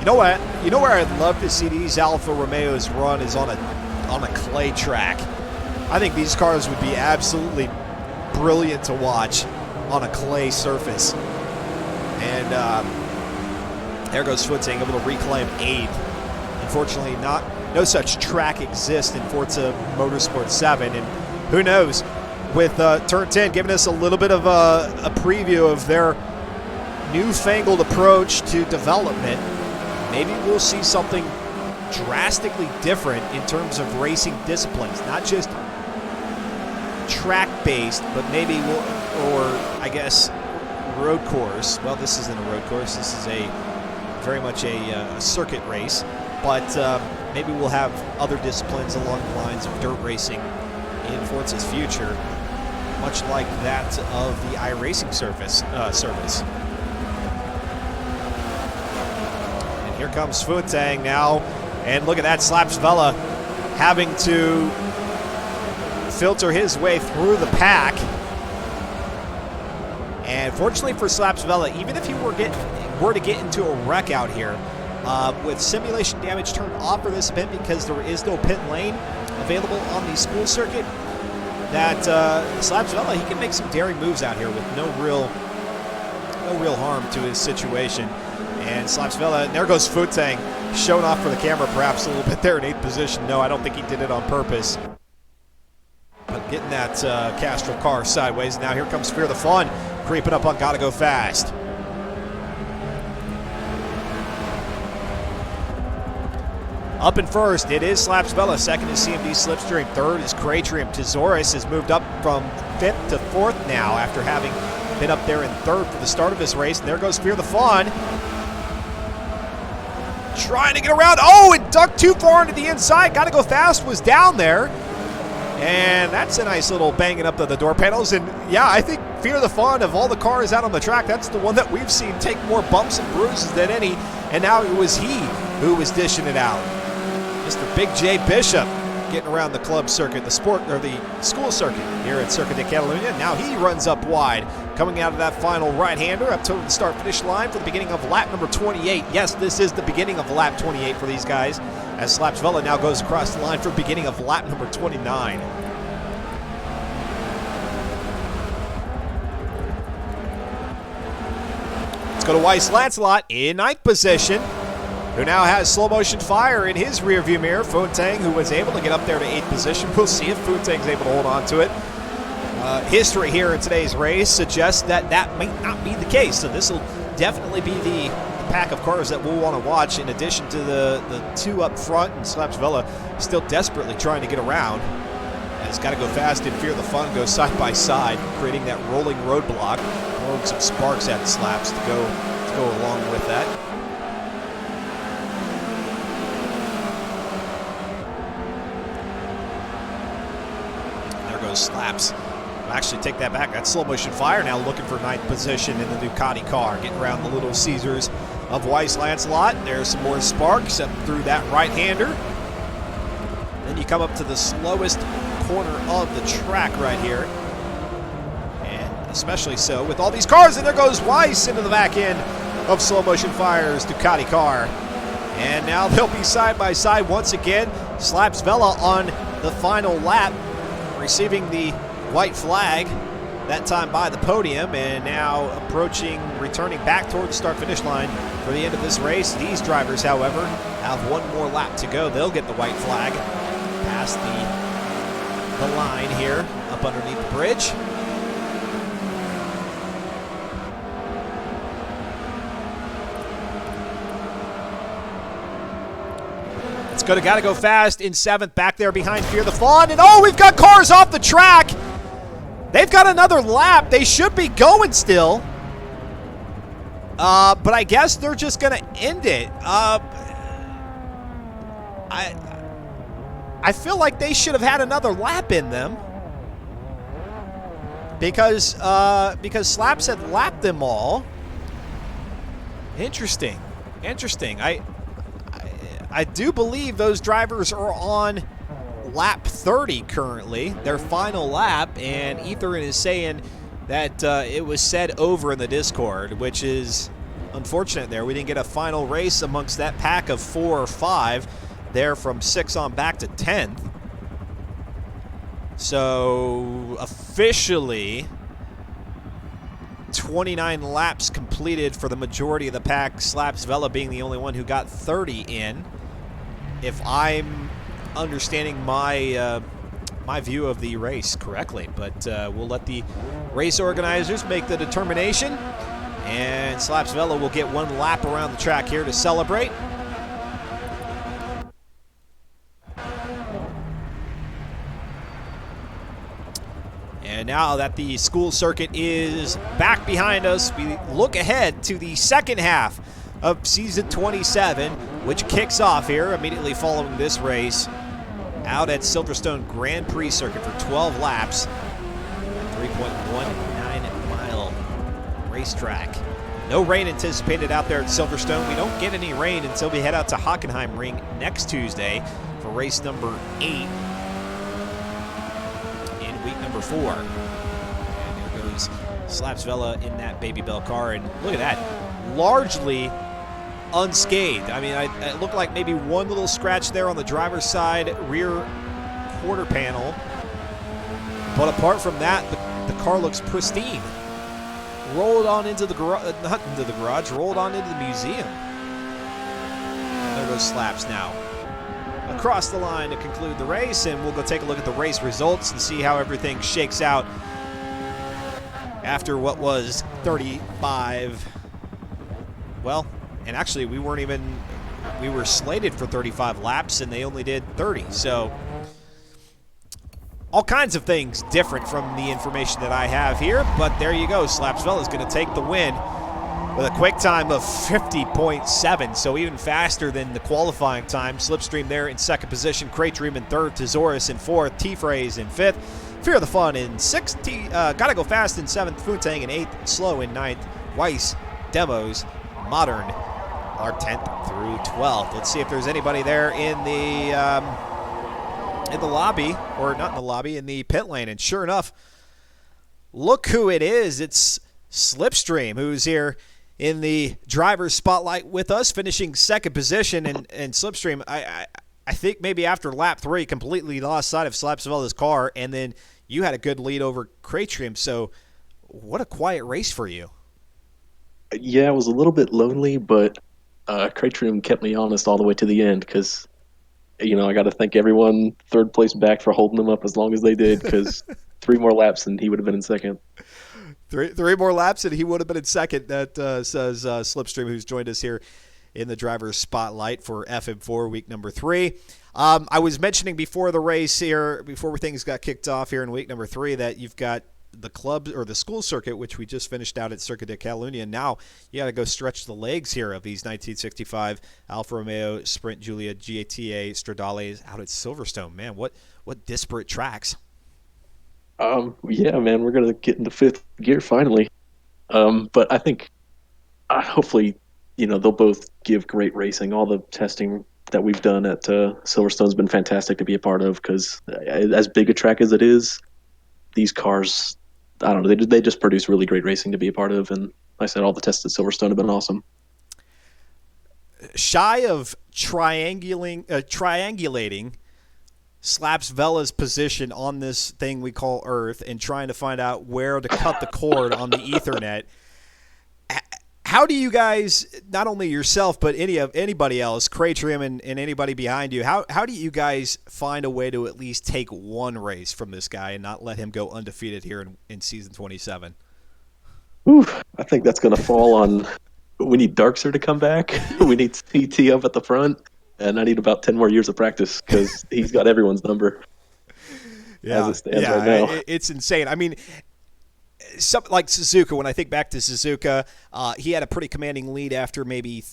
You know what? You know where I'd love to see these Alfa Romeos run is on a clay track. I think these cars would be absolutely brilliant to watch on a clay surface. And there goes Futang, able to reclaim 8th. Unfortunately, no such track exists in Forza Motorsport 7, and who knows, with Turn 10 giving us a little bit of a preview of their newfangled approach to development, maybe we'll see something drastically different in terms of racing disciplines, not just track-based, but maybe or I guess road course. Well, this isn't a road course. This is very much a circuit race, but maybe we'll have other disciplines along the lines of dirt racing in Forza's future, much like that of the iRacing service. And here comes Futang now, and look at that, Slaps Vela having to filter his way through the pack. And fortunately for Slaps Vela, even if he were to get into a wreck out here, with simulation damage turned off for this event because there is no pit lane available on the school circuit, that Slaps Vela, he can make some daring moves out here with no real harm to his situation. And Slaps Vela, and there goes Futang, showing off for the camera perhaps a little bit there in 8th position. No, I don't think he did it on purpose. But getting that Castro car sideways. Now here comes Fear the Fun, creeping up on Gotta Go Fast. Up in first, it is Slaps Vela. Second is CMD Slipstream. Third is Cratrium. Tesaurus has moved up from 5th to 4th now after having been up there in 3rd for the start of this race. And there goes Fear the Fun, trying to get around. Oh, it ducked too far into the inside. Gotta Go Fast was down there. And that's a nice little banging up of the door panels. And yeah, I think Fear the Fun, of all the cars out on the track, that's the one that we've seen take more bumps and bruises than any. And now it was he who was dishing it out. Mr. Big J Bishop getting around the club circuit, the school circuit here at Circuit de Catalunya. Now he runs up wide, coming out of that final right-hander up to the start-finish line for the beginning of lap number 28. Yes, this is the beginning of lap 28 for these guys, as Slaps Vela now goes across the line for the beginning of lap number 29. Let's go to Weiss Lancelot in 9th position, who now has slow motion fire in his rearview mirror. Futang, who was able to get up there to 8th position. We'll see if Futang's able to hold on to it. History here in today's race suggests that might not be the case. So this will definitely be the pack of cars that we'll want to watch, in addition to the two up front, and Slaps Vela still desperately trying to get around. And it's got to go fast, and Fear the Fun goes side by side, creating that rolling roadblock, throwing some sparks at Slaps to go along with that. Slaps. I'll actually take that back. That's slow motion fire now looking for 9th position in the Ducati car, getting around the Little Caesars of Weiss Lancelot. There's some more sparks up through that right-hander. Then you come up to the slowest corner of the track right here, and especially so with all these cars. And there goes Weiss into the back end of slow motion fire's Ducati car. And now they'll be side by side once again. Slaps Vela on the final lap, receiving the white flag, that time by the podium, and now returning back toward the start-finish line for the end of this race. These drivers, however, have one more lap to go. They'll get the white flag past the line here up underneath the bridge. Gotta go fast in 7th, back there behind Fear the Fun. And oh, we've got cars off the track. They've got another lap. They should be going still. But I guess they're just gonna end it. I feel like they should have had another lap in them, because Slaps had lapped them all. Interesting. I do believe those drivers are on lap 30 currently, their final lap, and Etherin is saying that it was said over in the Discord, which is unfortunate there. We didn't get a final race amongst that pack of 4 or 5 there from 6 on back to 10th. So officially 29 laps completed for the majority of the pack, Slaps Vela being the only one who got 30 in. If I'm understanding my my view of the race correctly, but we'll let the race organizers make the determination, and Slaps Vela will get 1 lap around the track here to celebrate. And now that the school circuit is back behind us, we look ahead to the second half of Season 27, which kicks off here immediately following this race out at Silverstone Grand Prix circuit for 12 laps. 3.19-mile racetrack. No rain anticipated out there at Silverstone. We don't get any rain until we head out to Hockenheimring next Tuesday for race number 8. Week number 4. And there goes Slaps Vela in that Baby Bell car, and look at that, largely unscathed. I mean, it looked like maybe one little scratch there on the driver's side rear quarter panel, but apart from that, the car looks pristine. Rolled on into the garage, not into the garage, rolled on into the museum. There goes Slaps now across the line to conclude the race, and we'll go take a look at the race results and see how everything shakes out after what was 35. Well, and actually we were slated for 35 laps and they only did 30. So all kinds of things different from the information that I have here, but there you go. Slaps Vela is going to take the win with a quick time of 50.7, so even faster than the qualifying time. Slipstream there in second position, Crate-Dream in third, Tesaurus in fourth, T-Phrase in fifth, Fear the Fun in sixth, Gotta Go Fast in seventh, Funtang in eighth, Slow in ninth, Weiss, Demos, Modern are 10th through 12th. Let's see if there's anybody there in the lobby, or not in the lobby, in the pit lane, and sure enough, look who it is. It's Slipstream, who's here in the driver's spotlight with us, finishing second position. And Slipstream, I think maybe after lap 3, completely lost sight of Slaps Vela's car, and then you had a good lead over Crate-Dream. So what a quiet race for you. Yeah, it was a little bit lonely, but Crate-Dream kept me honest all the way to the end, because I got to thank everyone third place back for holding them up as long as they did, because 3 more laps and he would have been in second. Three more laps and he would have been in second. That says Slipstream, who's joined us here in the driver's spotlight for FM4 week number 3. I was mentioning before the race here, before things got kicked off here in week number 3, that you've got the club or the school circuit, which we just finished out at Circuit de Catalunya. Now you got to go stretch the legs here of these 1965 Alfa Romeo Sprint Giulia GATA Stradales out at Silverstone. Man, what disparate tracks. Yeah, man, we're gonna get into 5th gear finally. But I think hopefully, they'll both give great racing. All the testing that we've done at Silverstone's been fantastic to be a part of, because as big a track as it is, these cars, I don't know, they just produce really great racing to be a part of. And like I said, all the tests at Silverstone have been awesome. Shy of triangulating Slaps Vela's position on this thing we call Earth and trying to find out where to cut the cord on the Ethernet, how do you guys, not only yourself but anybody else, Crate-Dream and anybody behind you, how do you guys find a way to at least take one race from this guy and not let him go undefeated here in season 27? I think that's going to fall on, we need Darkser to come back, we need CT up at the front, and I need about 10 more years of practice, because he's got everyone's number as it stands right now. It's insane. I mean, something like Suzuka, when I think back to Suzuka, he had a pretty commanding lead after maybe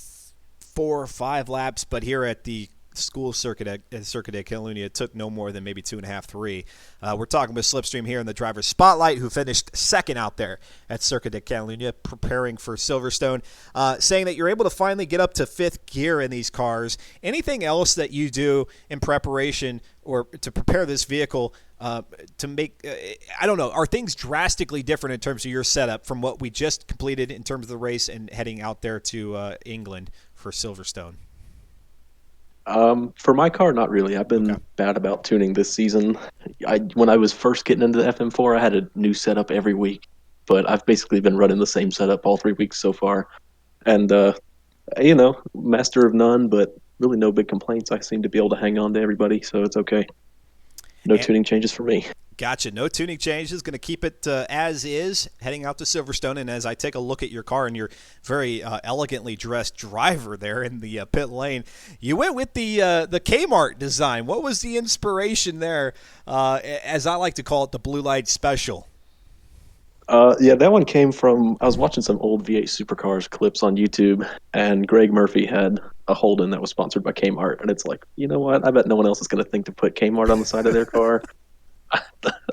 4 or 5 laps, but here at the school circuit at Circuit de Catalunya. It took no more than maybe 2.5, 3. We're talking with Slipstream here in the driver's spotlight, who finished second out there at Circuit de Catalunya, preparing for Silverstone, saying that you're able to finally get up to fifth gear in these cars. Anything else that you do in preparation or to prepare this vehicle to make, I don't know, are things drastically different in terms of your setup from what we just completed in terms of the race and heading out there to England for Silverstone? For my car, not really. I've Okay. been bad about tuning this season. When I was first getting into the FM4, I had a new setup every week, but I've basically been running the same setup all 3 weeks so far. And master of none, but really no big complaints. I seem to be able to hang on to everybody, so it's okay. No And, tuning changes for me. Gotcha. No tuning changes. Going to keep it as is heading out to Silverstone. And as I take a look at your car and your very elegantly dressed driver there in the pit lane, you went with the Kmart design. What was the inspiration there? As I like to call it, the blue light special. Yeah, that one came from I was watching some old V8 supercars clips on YouTube, and Greg Murphy had a Holden that was sponsored by Kmart, and it's like, you know what? I bet no one else is going to think to put Kmart on the side of their car.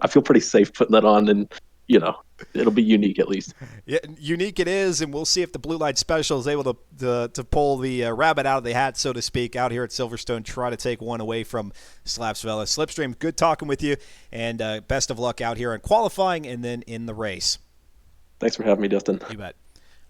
I feel pretty safe putting that on, and it'll be unique at least. Yeah, unique it is, and we'll see if the blue light special is able to pull the rabbit out of the hat, so to speak, out here at Silverstone. Try to take one away from Slapsvella. Slipstream, good talking with you, and best of luck out here in qualifying and then in the race. Thanks for having me, Dustin. You bet.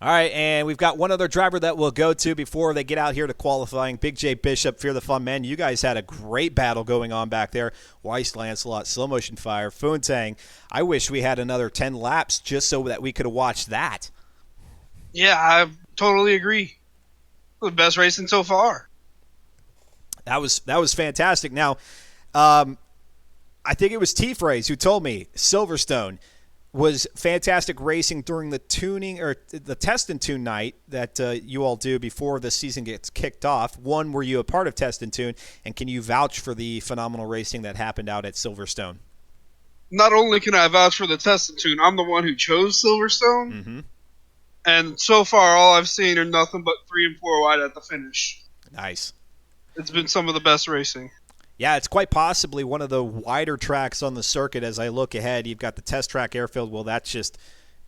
All right, and we've got one other driver that we'll go to before they get out here to qualifying. Big J Bishop, Fear the Fun Man. You guys had a great battle going on back there. Weiss, Lancelot, Slow Motion Fire, Foontang. I wish we had another 10 laps just so that we could have watched that. Yeah, I totally agree. The best racing so far. That was fantastic. Now, I think it was T-Phrase who told me Silverstone was fantastic racing during the tuning or the test and tune night that you all do before the season gets kicked off. One, were you a part of test and tune, and can you vouch for the phenomenal racing that happened out at Silverstone? Not only can I vouch for the test and tune, I'm the one who chose Silverstone. Mm-hmm. And so far, all I've seen are nothing but 3 and 4 wide at the finish. Nice. It's been some of the best racing. Yeah, it's quite possibly one of the wider tracks on the circuit as I look ahead. You've got the test track airfield. Well, that's just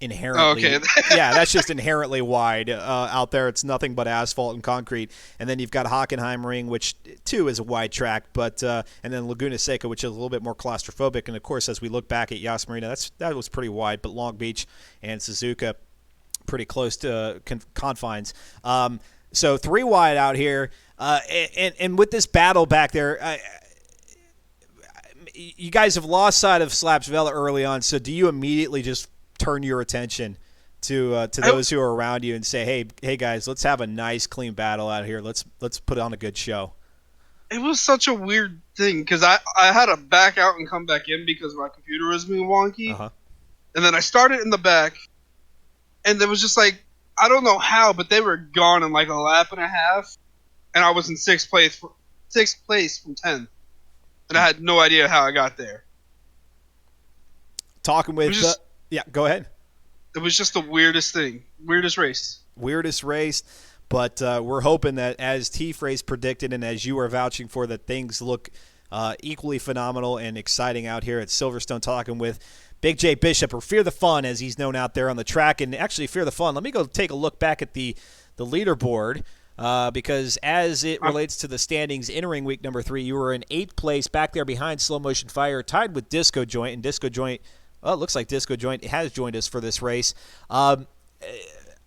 inherently yeah, that's just inherently wide out there. It's nothing but asphalt and concrete. And then you've got Hockenheimring, which too is a wide track, but and then Laguna Seca, which is a little bit more claustrophobic. And of course, as we look back at Yas Marina, that was pretty wide, but Long Beach and Suzuka pretty close to confines. So 3 wide out here. And with this battle back there, you guys have lost sight of Slapsvella early on, so do you immediately just turn your attention to those who are around you and say, hey guys, let's have a nice clean battle out here. Let's put on a good show. It was such a weird thing because I had to back out and come back in because my computer was being wonky. Uh-huh. And then I started in the back, and it was just like, I don't know how, but they were gone in like a lap and a half, and I was in sixth place from 10th. And I had no idea how I got there. Talking with yeah, go ahead. It was just the weirdest thing. Weirdest race. Weirdest race, but we're hoping that as T-Phrase predicted and as you are vouching for, that things look equally phenomenal and exciting out here at Silverstone. Talking with Big J Bishop, or Fear the Fun as he's known out there on the track. And actually, Fear the Fun, let me go take a look back at the leaderboard. Because as it relates to the standings entering week number 3, you were in 8th place back there behind Slow Motion Fire, tied with Disco Joint. And Disco Joint, well, it looks like Disco Joint has joined us for this race. I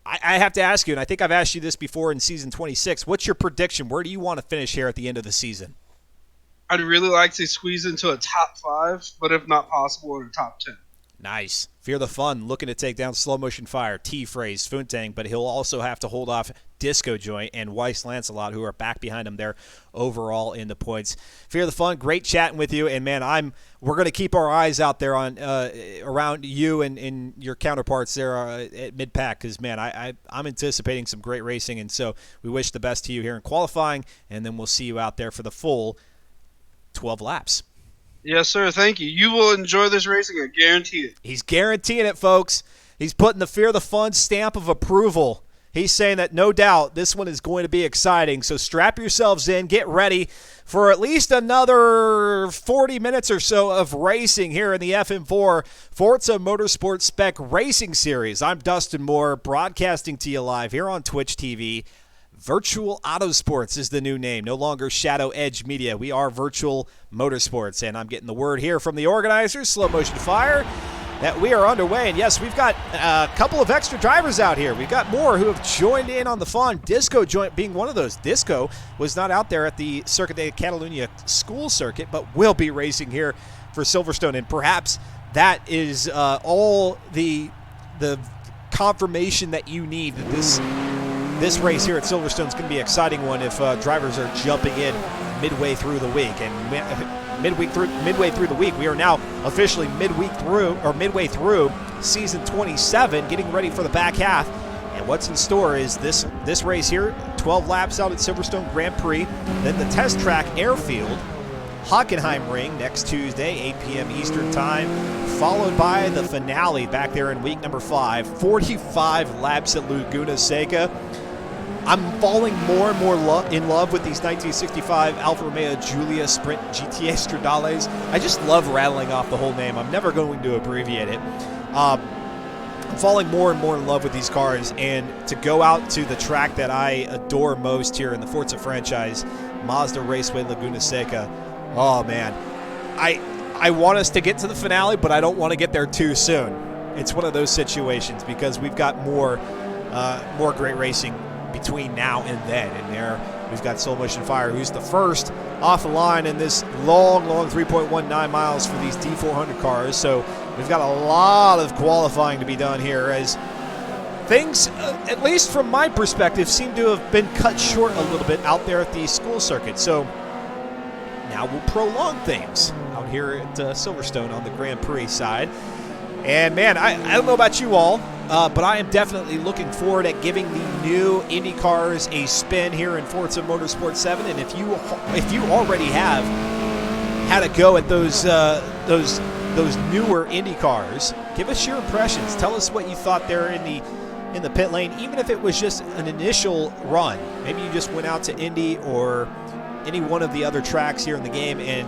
have to ask you, and I think I've asked you this before in season 26, what's your prediction? Where do you want to finish here at the end of the season? I'd really like to squeeze into a top 5, but if not possible, in a top 10. Nice. Fear the Fun looking to take down Slow Motion Fire, T-Phrase, Foontang, but he'll also have to hold off Disco Joint and Weiss Lancelot, who are back behind him there overall in the points. Fear the Fun, great chatting with you, and man, we're going to keep our eyes out there on around you and your counterparts there at mid-pack, because man, I'm anticipating some great racing, and so we wish the best to you here in qualifying, and then we'll see you out there for the full 12 laps. Yes, sir. Thank you. You will enjoy this racing. I guarantee it. He's guaranteeing it, folks. He's putting the Fear the Fun stamp of approval He's saying that no doubt this one is going to be exciting. So strap yourselves in, get ready for at least another 40 minutes or so of racing here in the FM4 Forza Motorsport Spec Racing Series. I'm Dustin Moore, broadcasting to you live here on Twitch TV. Virtual Autosports is the new name, no longer Shadow Edge Media. We are Virtual Motorsports, and I'm getting the word here from the organizers, Slow Motion Fire, that we are underway. And yes, we've got a couple of extra drivers out here. We've got more who have joined in on the fun. Disco being one of those. Disco was not out there at the Circuit de Catalunya school circuit, but will be racing here for Silverstone. And perhaps that is all the confirmation that you need that this race here at Silverstone is going to be an exciting one if drivers are jumping in midway through the week. And midway through the week, we are now officially midway through season 27, getting ready for the back half. And what's in store is this race here, 12 laps out at Silverstone Grand Prix, then the test track airfield, Hockenheim Ring next Tuesday, 8 p.m. Eastern Time, followed by the finale back there in week number 5, 45 laps at Laguna Seca. I'm falling more and more in love with these 1965 Alfa Romeo Giulia Sprint GTA Stradales. I just love rattling off the whole name. I'm never going to abbreviate it. I'm falling more and more in love with these cars, and to go out to the track that I adore most here in the Forza franchise, Mazda Raceway Laguna Seca. Oh, man. I want us to get to the finale, but I don't want to get there too soon. It's one of those situations because we've got more great racing between now and then. And there we've got Soul Motion Fire, who's the first off the line in this long 3.19 miles for these D400 cars. So we've got a lot of qualifying to be done here, as things, at least from my perspective, seem to have been cut short a little bit out there at the school circuit. So now we'll prolong things out here at Silverstone on the Grand Prix side. And man, I don't know about you all, but I am definitely looking forward at giving the new Indy cars a spin here in Forza Motorsport 7. And if you already have had a go at those newer Indy cars, give us your impressions. Tell us what you thought there in the pit lane, even if it was just an initial run. Maybe you just went out to Indy or any one of the other tracks here in the game and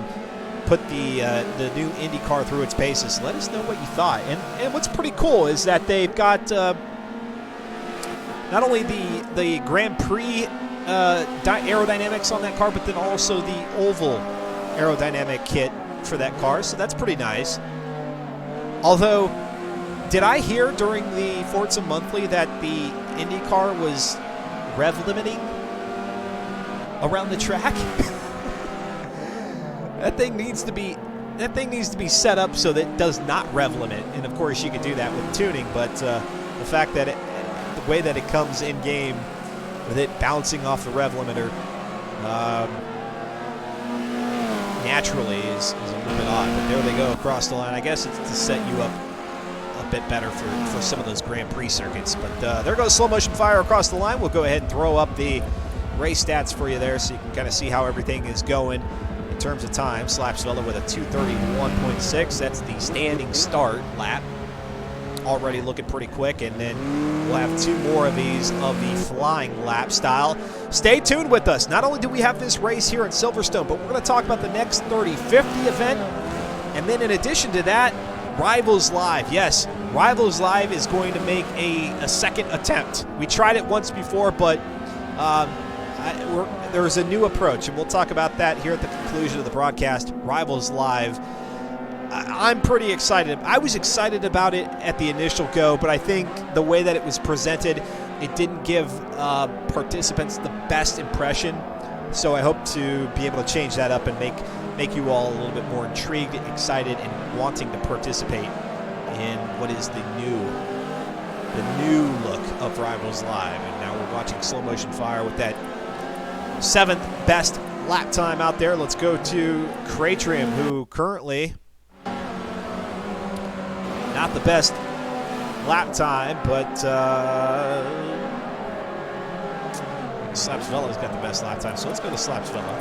put the new Indy car through its paces. Let us know what you thought. And what's pretty cool is that they've got not only the Grand Prix aerodynamics on that car, but then also the oval aerodynamic kit for that car. So that's pretty nice. Although, did I hear during the Forza Monthly that the Indy car was rev limiting around the track? That thing needs to be set up so that it does not rev limit, and of course you can do that with tuning. But the fact that the way that it comes in game, with it bouncing off the rev limiter, naturally is a little bit odd. But there they go across the line. I guess it's to set you up a bit better for some of those Grand Prix circuits. But there goes Slow Motion Fire across the line. We'll go ahead and throw up the race stats for you there, so you can kind of see how everything is going. In terms of time, Slapsvella with a 2:31.6. That's the standing start lap. Already looking pretty quick, and then we'll have 2 more of these of the flying lap style. Stay tuned with us. Not only do we have this race here at Silverstone, but we're going to talk about the next 30-50 event. And then in addition to that, Rivals Live. Yes, Rivals Live is going to make a second attempt. We tried it once before, but there's a new approach, and we'll talk about that here at the conclusion of the broadcast. Rivals Live. I'm pretty excited. I was excited about it at the initial go, but I think the way that it was presented, it didn't give participants the best impression. So I hope to be able to change that up and make you all a little bit more intrigued, excited, and wanting to participate in what is the new look of Rivals Live. And now we're watching Slow Motion Fire with that 7th best lap time out there. Let's go to Cratrim, who currently not the best lap time, but Slapsvella's got the best lap time, so let's go to Slapsvella.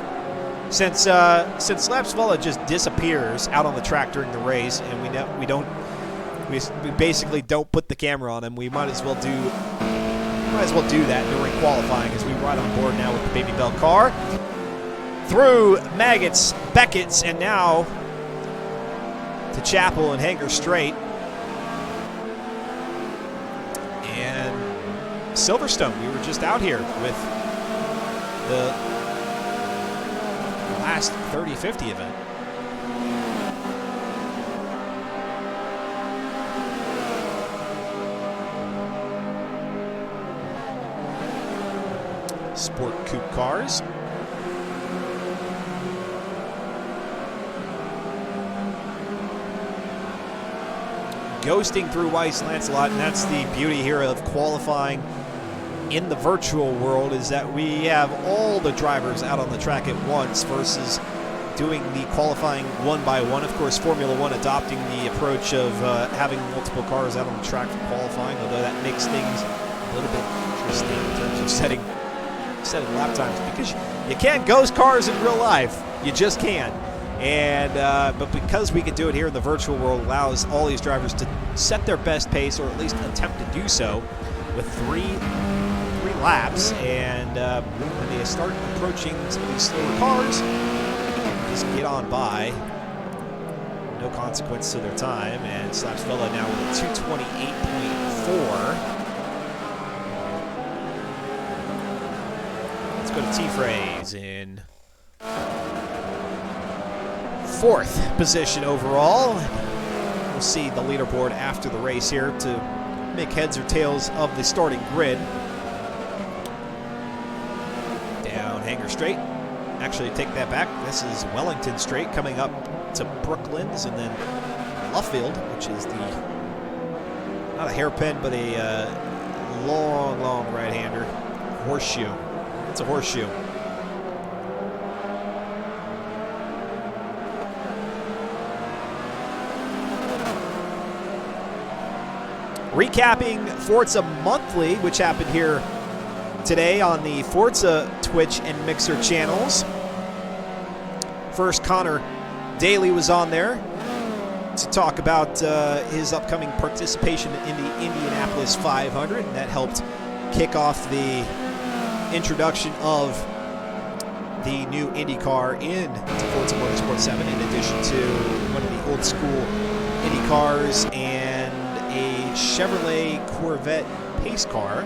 Since Slapsvella just disappears out on the track during the race, and we basically don't put the camera on him, we might as well do might as well do that during qualifying as we ride on board now with the Baby Bell car. Through Maggots, Beckett's, and now to Chapel and Hanger Straight. And Silverstone, we were just out here with the last 30-50 event. Sport Coupe cars. Ghosting through Weiss Lancelot, and that's the beauty here of qualifying in the virtual world, is that we have all the drivers out on the track at once versus doing the qualifying one by one. Of course, Formula One adopting the approach of having multiple cars out on the track for qualifying, although that makes things a little bit interesting in terms of setting lap times, because you can't ghost cars in real life. You just can't. And but because we can do it here in the virtual world, allows all these drivers to set their best pace, or at least attempt to do so, with three laps. And when they start approaching some of these slower cars, just get on by. No consequence to their time. And Slapsvilla now with a 228.4. Let's go to T-Phrase in fourth position overall. We'll see the leaderboard after the race here to make heads or tails of the starting grid. Down Hanger Straight. Actually, take that back. This is Wellington Straight coming up to Brooklands, and then Luffield, which is the, not a hairpin, but a long right-hander. Horseshoe. It's a horseshoe. Recapping Forza Monthly, which happened here today on the Forza Twitch and Mixer channels. First, Connor Daly was on there to talk about his upcoming participation in the Indianapolis 500, and that helped kick off the introduction of the new IndyCar in Forza Motorsport 7, in addition to one of the old school Indy cars and a Chevrolet Corvette pace car.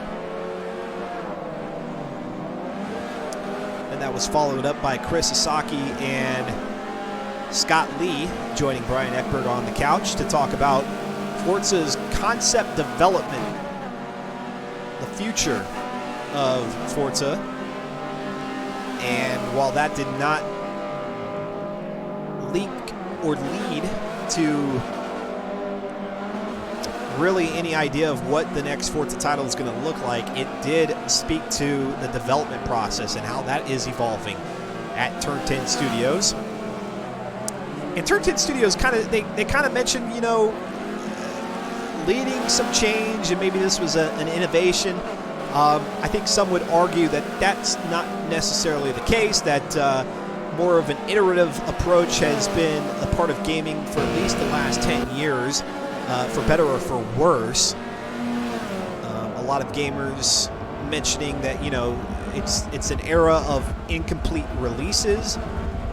And that was followed up by Chris Sasaki and Scott Lee joining Brian Eckberg on the couch to talk about Forza's concept development, the future of Forza. And while that did not leak or lead to really any idea of what the next Forza title is going to look like, it did speak to the development process and how that is evolving at Turn 10 Studios. And Turn 10 Studios they kind of mentioned, you know, leading some change, and maybe this was an innovation. I think some would argue that that's not necessarily the case, that more of an iterative approach has been a part of gaming for at least the last 10 years. For better or for worse. A lot of gamers mentioning that, you know, it's an era of incomplete releases,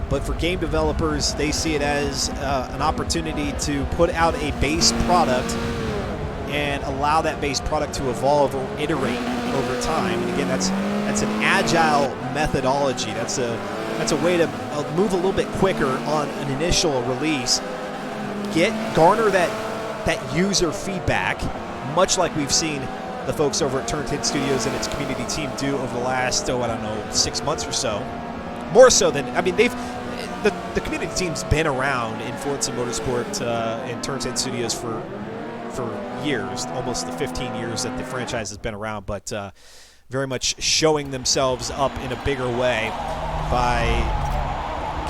but for game developers, they see it as an opportunity to put out a base product and allow that base product to evolve or iterate over time. And again, that's an agile methodology. That's a way to move a little bit quicker on an initial release, garner that user feedback, much like we've seen the folks over at Turn 10 Studios and its community team do over the last, 6 months or so. More so than, I mean, the community team's been around in Forza Motorsport and Turn 10 Studios for years, almost the 15 years that the franchise has been around, but very much showing themselves up in a bigger way by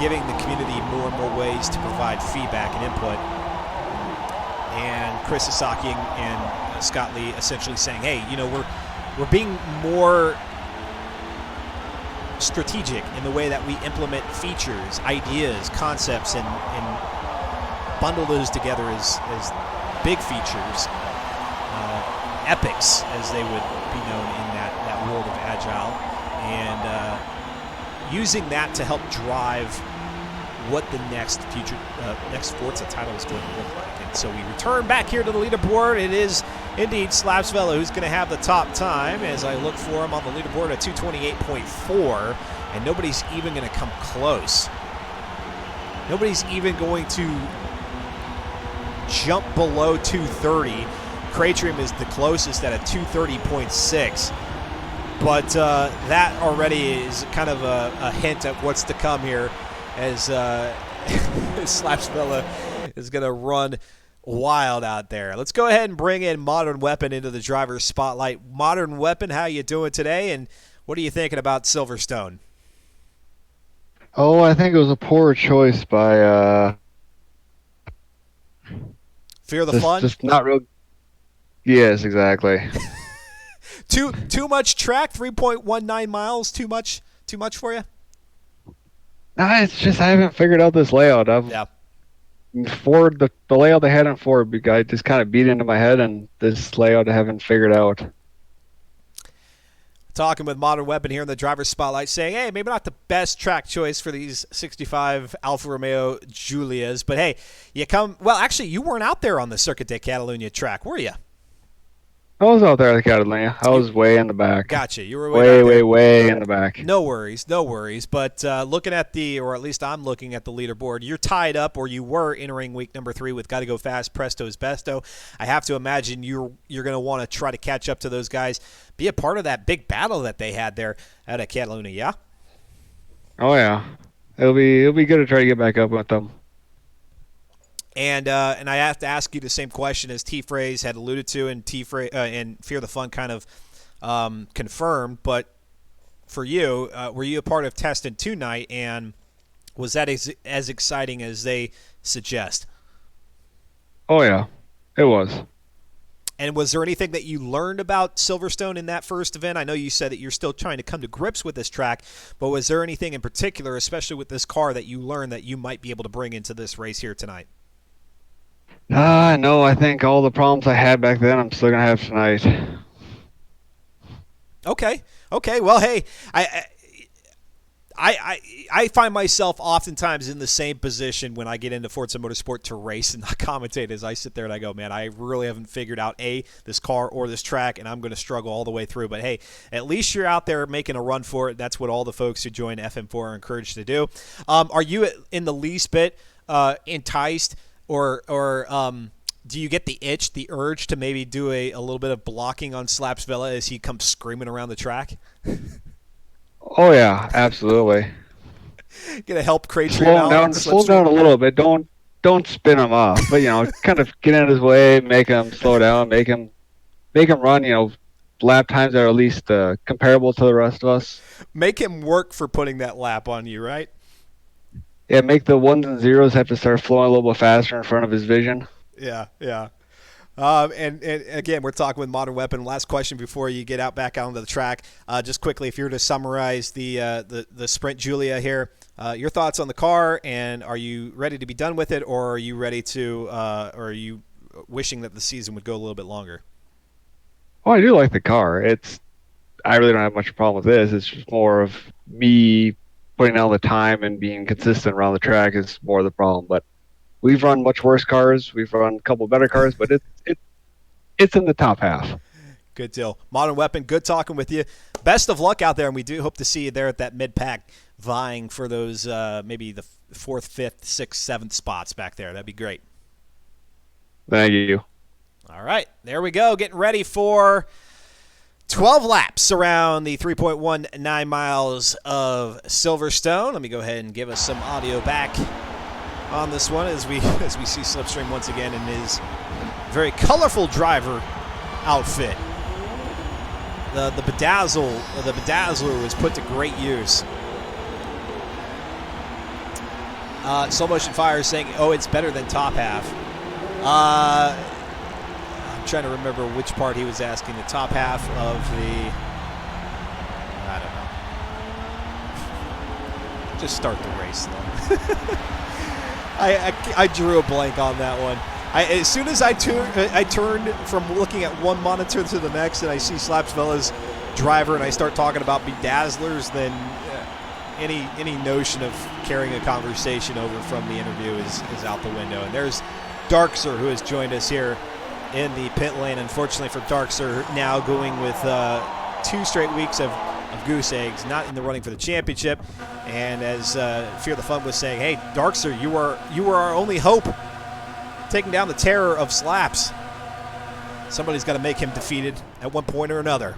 giving the community more and more ways to provide feedback and input. And Chris Sasaki and Scott Lee essentially saying, hey, you know, we're being more strategic in the way that we implement features, ideas, concepts, and bundle those together as big features, epics, as they would be known in that world of Agile, and using that to help drive what the next Forza title is going to look like. And so we return back here to the leaderboard. It is indeed Slapsvella who's going to have the top time as I look for him on the leaderboard at 228.4, and nobody's even going to come close. Nobody's even going to jump below 230. Cratrium is the closest at a 230.6. But that already is kind of a hint at what's to come here as Slapsvella is going to run wild out there. Let's go ahead and bring in Modern Weapon into the driver's spotlight. Modern Weapon, how you doing today, and what are you thinking about Silverstone? Oh, I think it was a poor choice by Fear the Fun? Just not real. Yes, exactly. Too much track, 3.19 miles, too much for you? Nah, it's just I haven't figured out this layout. Ford, the layout they had in Ford, I just kind of beat into my head, and this layout I haven't figured out. Talking with Modern Weapon here in the driver's spotlight, saying, hey, maybe not the best track choice for these 65 Alfa Romeo Giulias, but hey, actually, you weren't out there on the Circuit de Catalunya track, were you? I was out there at Catalunya. I was way in the back. Gotcha. You were way in the back. No worries. But looking at or at least I'm looking at the leaderboard, you're tied up, or you were entering week number 3 with Gotta Go Fast, Presto's Besto. I have to imagine you're going to want to try to catch up to those guys, be a part of that big battle that they had there at Catalunya, yeah? Oh, yeah. It'll be good to try to get back up with them. And I have to ask you the same question as T-Phrase had alluded to, and and Fear the Fun kind of confirmed. But for you, were you a part of Test and 2 night, and was that as exciting as they suggest? Oh, yeah. It was. And was there anything that you learned about Silverstone in that first event? I know you said that you're still trying to come to grips with this track, but was there anything in particular, especially with this car, that you learned that you might be able to bring into this race here tonight? No, I think all the problems I had back then I'm still going to have tonight. Okay. Well, hey, I find myself oftentimes in the same position when I get into Forza Motorsport to race and not commentate, as I sit there and I go, man, I really haven't figured out this car or this track, and I'm going to struggle all the way through. But hey, at least you're out there making a run for it. That's what all the folks who join FM4 are encouraged to do. Are you in the least bit enticed, or do you get the urge to maybe do a little bit of blocking on Slapsvella as he comes screaming around the track? Oh yeah, absolutely. Gonna help Cratrium out. Slow down a little bit. Don't spin him off, but kind of get in his way, make him slow down, make him run. Lap times that are at least comparable to the rest of us. Make him work for putting that lap on you, right? Yeah, make the ones and zeros have to start flowing a little bit faster in front of his vision. Yeah. And again, we're talking with Modern Weapon. Last question before you get back out onto the track. Just quickly, if you were to summarize the Sprint Giulia here, your thoughts on the car, and are you ready to be done with it, or are you ready to, or are you wishing that the season would go a little bit longer? Oh, I do like the car. I really don't have much problem with this. It's just more of me putting out the time and being consistent around the track is more the problem. But we've run much worse cars. We've run a couple better cars, but it's in the top half. Good deal. Modern Weapon, good talking with you. Best of luck out there, and we do hope to see you there at that mid-pack vying for those maybe the 4th, 5th, 6th, 7th spots back there. That'd be great. Thank you. All right, there we go. Getting ready for 12 laps around the 3.19 miles of Silverstone. Let me go ahead and give us some audio back on this one as we see Slipstream once again in his very colorful driver outfit. The bedazzler was put to great use. Slow Motion Fire is saying, oh, it's better than top half. I'm trying to remember which part he was asking. The top half of the... I don't know. Just start the race, though. I drew a blank on that one. As soon as I turned from looking at one monitor to the next, and I see Slapsvella's driver and I start talking about bedazzlers, then any notion of carrying a conversation over from the interview is out the window. And there's Darkser, who has joined us here in the pit lane. Unfortunately for Darkser, now going with 2 straight weeks of goose eggs, not in the running for the championship. And as Fear the Fun was saying, hey, Darkser, you were our only hope, taking down the terror of Slaps. Somebody's got to make him defeated at one point or another.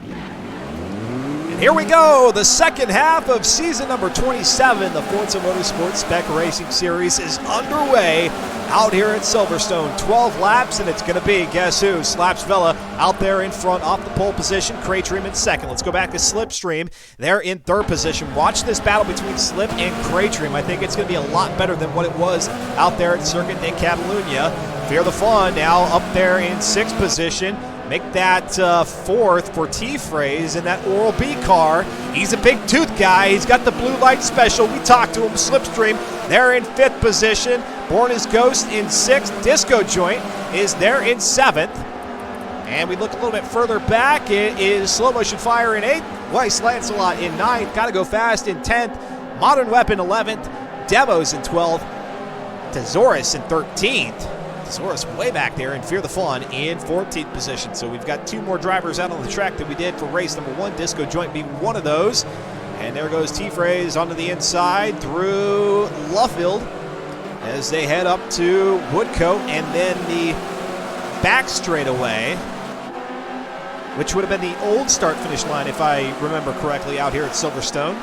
And here we go. The second half of season number 27, the Forza Motorsport Spec Racing Series, is underway out here at Silverstone. 12 laps, and it's going to be, guess who? Slapsvilla out there in front off the pole position. Craytream in second. Let's go back to Slipstream. They're in third position. Watch this battle between Slip and Craytream. I think it's going to be a lot better than what it was out there at Circuit de Catalunya. Fear the Fun now up there in sixth position. Make that fourth for T-Phrase in that Oral B car. He's a big tooth guy. He's got the blue light special. We talked to him. Slipstream, they're in fifth position. Born as Ghost in sixth. Disco Joint is there in seventh. And we look a little bit further back. It is Slow Motion Fire in eighth. Weiss Lancelot in ninth. Gotta Go Fast in 10th. Modern Weapon 11th. Demos in 12th. Tesaurus in 13th. Tesaurus way back there, and Fear the Fun in 14th position. So we've got 2 more drivers out on the track than we did for race number 1. Disco Joint being one of those. And there goes T-Phrase onto the inside through Luffield as they head up to Woodcote, and then the back straightaway, which would have been the old start-finish line if I remember correctly out here at Silverstone.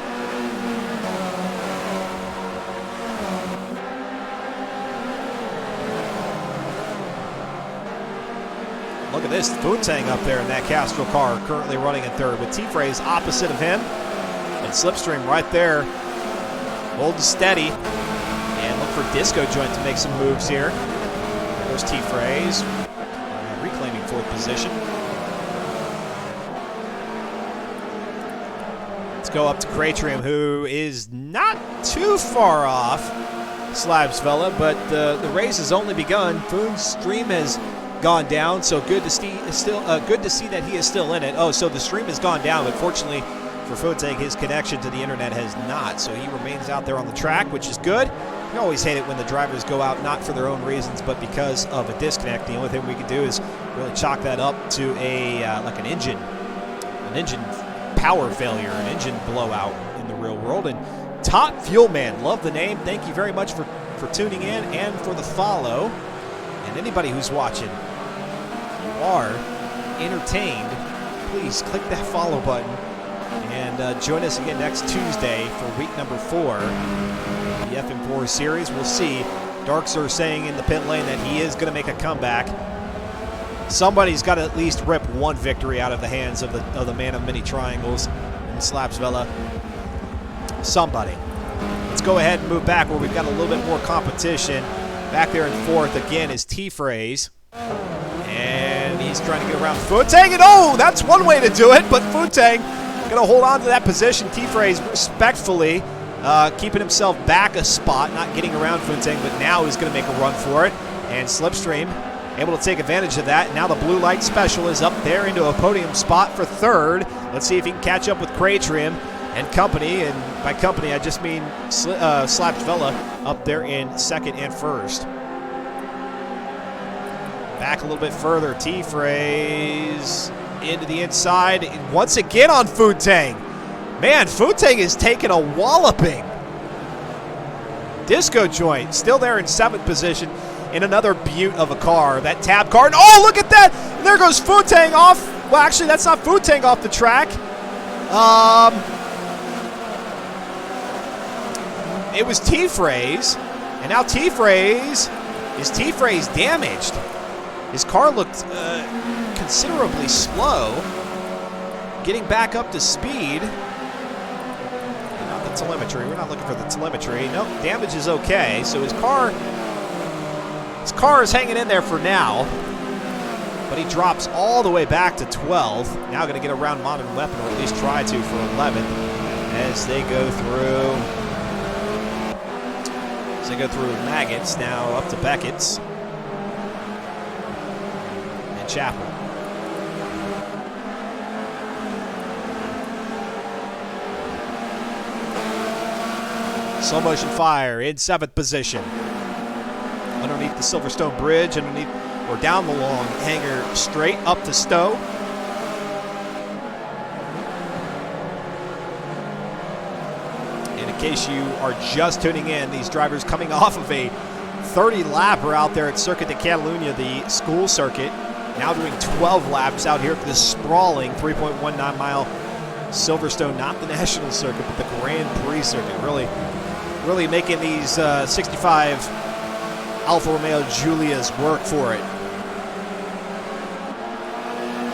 Look at this, Funtang up there in that Castrol car, currently running in third, with T-Phrase opposite of him, and Slipstream right there, hold steady, and look for Disco Joint to make some moves here. There goes T-Phrase, reclaiming fourth position. Let's go up to Craytream, who is not too far off Slabsvella, but the race has only begun. Foon's stream has gone down, so good to see that he is still in it. Oh, so the stream has gone down, but fortunately for Footang, his connection to the internet has not, so he remains out there on the track, which is good. You always hate it when the drivers go out not for their own reasons, but because of a disconnect. The only thing we can do is really chalk that up to like an engine power failure, an engine blowout in the real world. And Top Fuel Man, love the name. Thank you very much for tuning in and for the follow. And anybody who's watching, if you are entertained, please click that follow button and join us again next Tuesday for week number 4 of the FM4 series. We'll see. Darkser saying in the pit lane that he is going to make a comeback. Somebody's got to at least rip one victory out of the hands of the man of many triangles in Slapsvella. Somebody. Let's go ahead and move back where we've got a little bit more competition. Back there in fourth again is T-Phrase. And he's trying to get around Funtang. And oh, that's one way to do it. But Funtang going to hold on to that position. T-Phrase respectfully keeping himself back a spot, not getting around Funtang, but now he's going to make a run for it. And Slipstream able to take advantage of that. Now the blue light special is up there into a podium spot for third. Let's see if he can catch up with Craytrim and company, and by company I just mean Slapsvella up there in second and first. Back a little bit further, T-Phrase into the inside, once again on Funtang. Man, Funtang is taking a walloping. Disco Joint still there in seventh position in another beaut of a car, that tab car. And oh, look at that! And there goes Funtang off. Well, actually, that's not Funtang off the track. It was T-Phrase, and now T-Phrase damaged. His car looked considerably slow, getting back up to speed. Not the telemetry. We're not looking for the telemetry. Nope, damage is okay. So his car is hanging in there for now, but he drops all the way back to 12th. Now going to get around Modern Weapon, or at least try to, for 11th as they go through. They go through Maggots, now up to Beckett's and Chapel. Slow motion fire in 7th position. Underneath the Silverstone Bridge, underneath or down the long hanger straight up to Stowe. And in case you are just tuning in, these drivers coming off of a 30 lapper out there at Circuit de Catalunya, the school circuit, now doing 12 laps out here at this sprawling 3.19 mile Silverstone, not the national circuit, but the Grand Prix circuit. Really making these 65 Alfa Romeo Giulias work for it.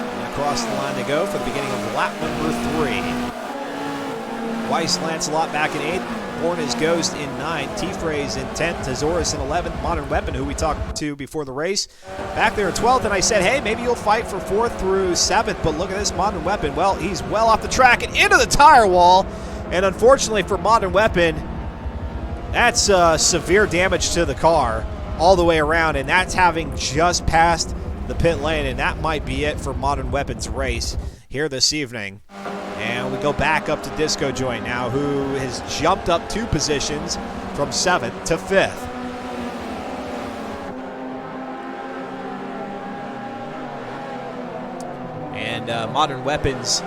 And across the line they go for the beginning of lap number 3. Weiss Lancelot back in 8th. Born as Ghost in 9th. T-Phrase in 10th. Tezoris in 11th. Modern Weapon, who we talked to before the race, back there in 12th. And I said, hey, maybe you'll fight for 4th through 7th. But look at this Modern Weapon. Well, he's well off the track and into the tire wall. And unfortunately for Modern Weapon, that's severe damage to the car all the way around. And that's having just passed the pit lane. And that might be it for Modern Weapon's race here this evening. And we go back up to Disco Joint now, who has jumped up 2 positions from 7th to 5th. And Modern Weapons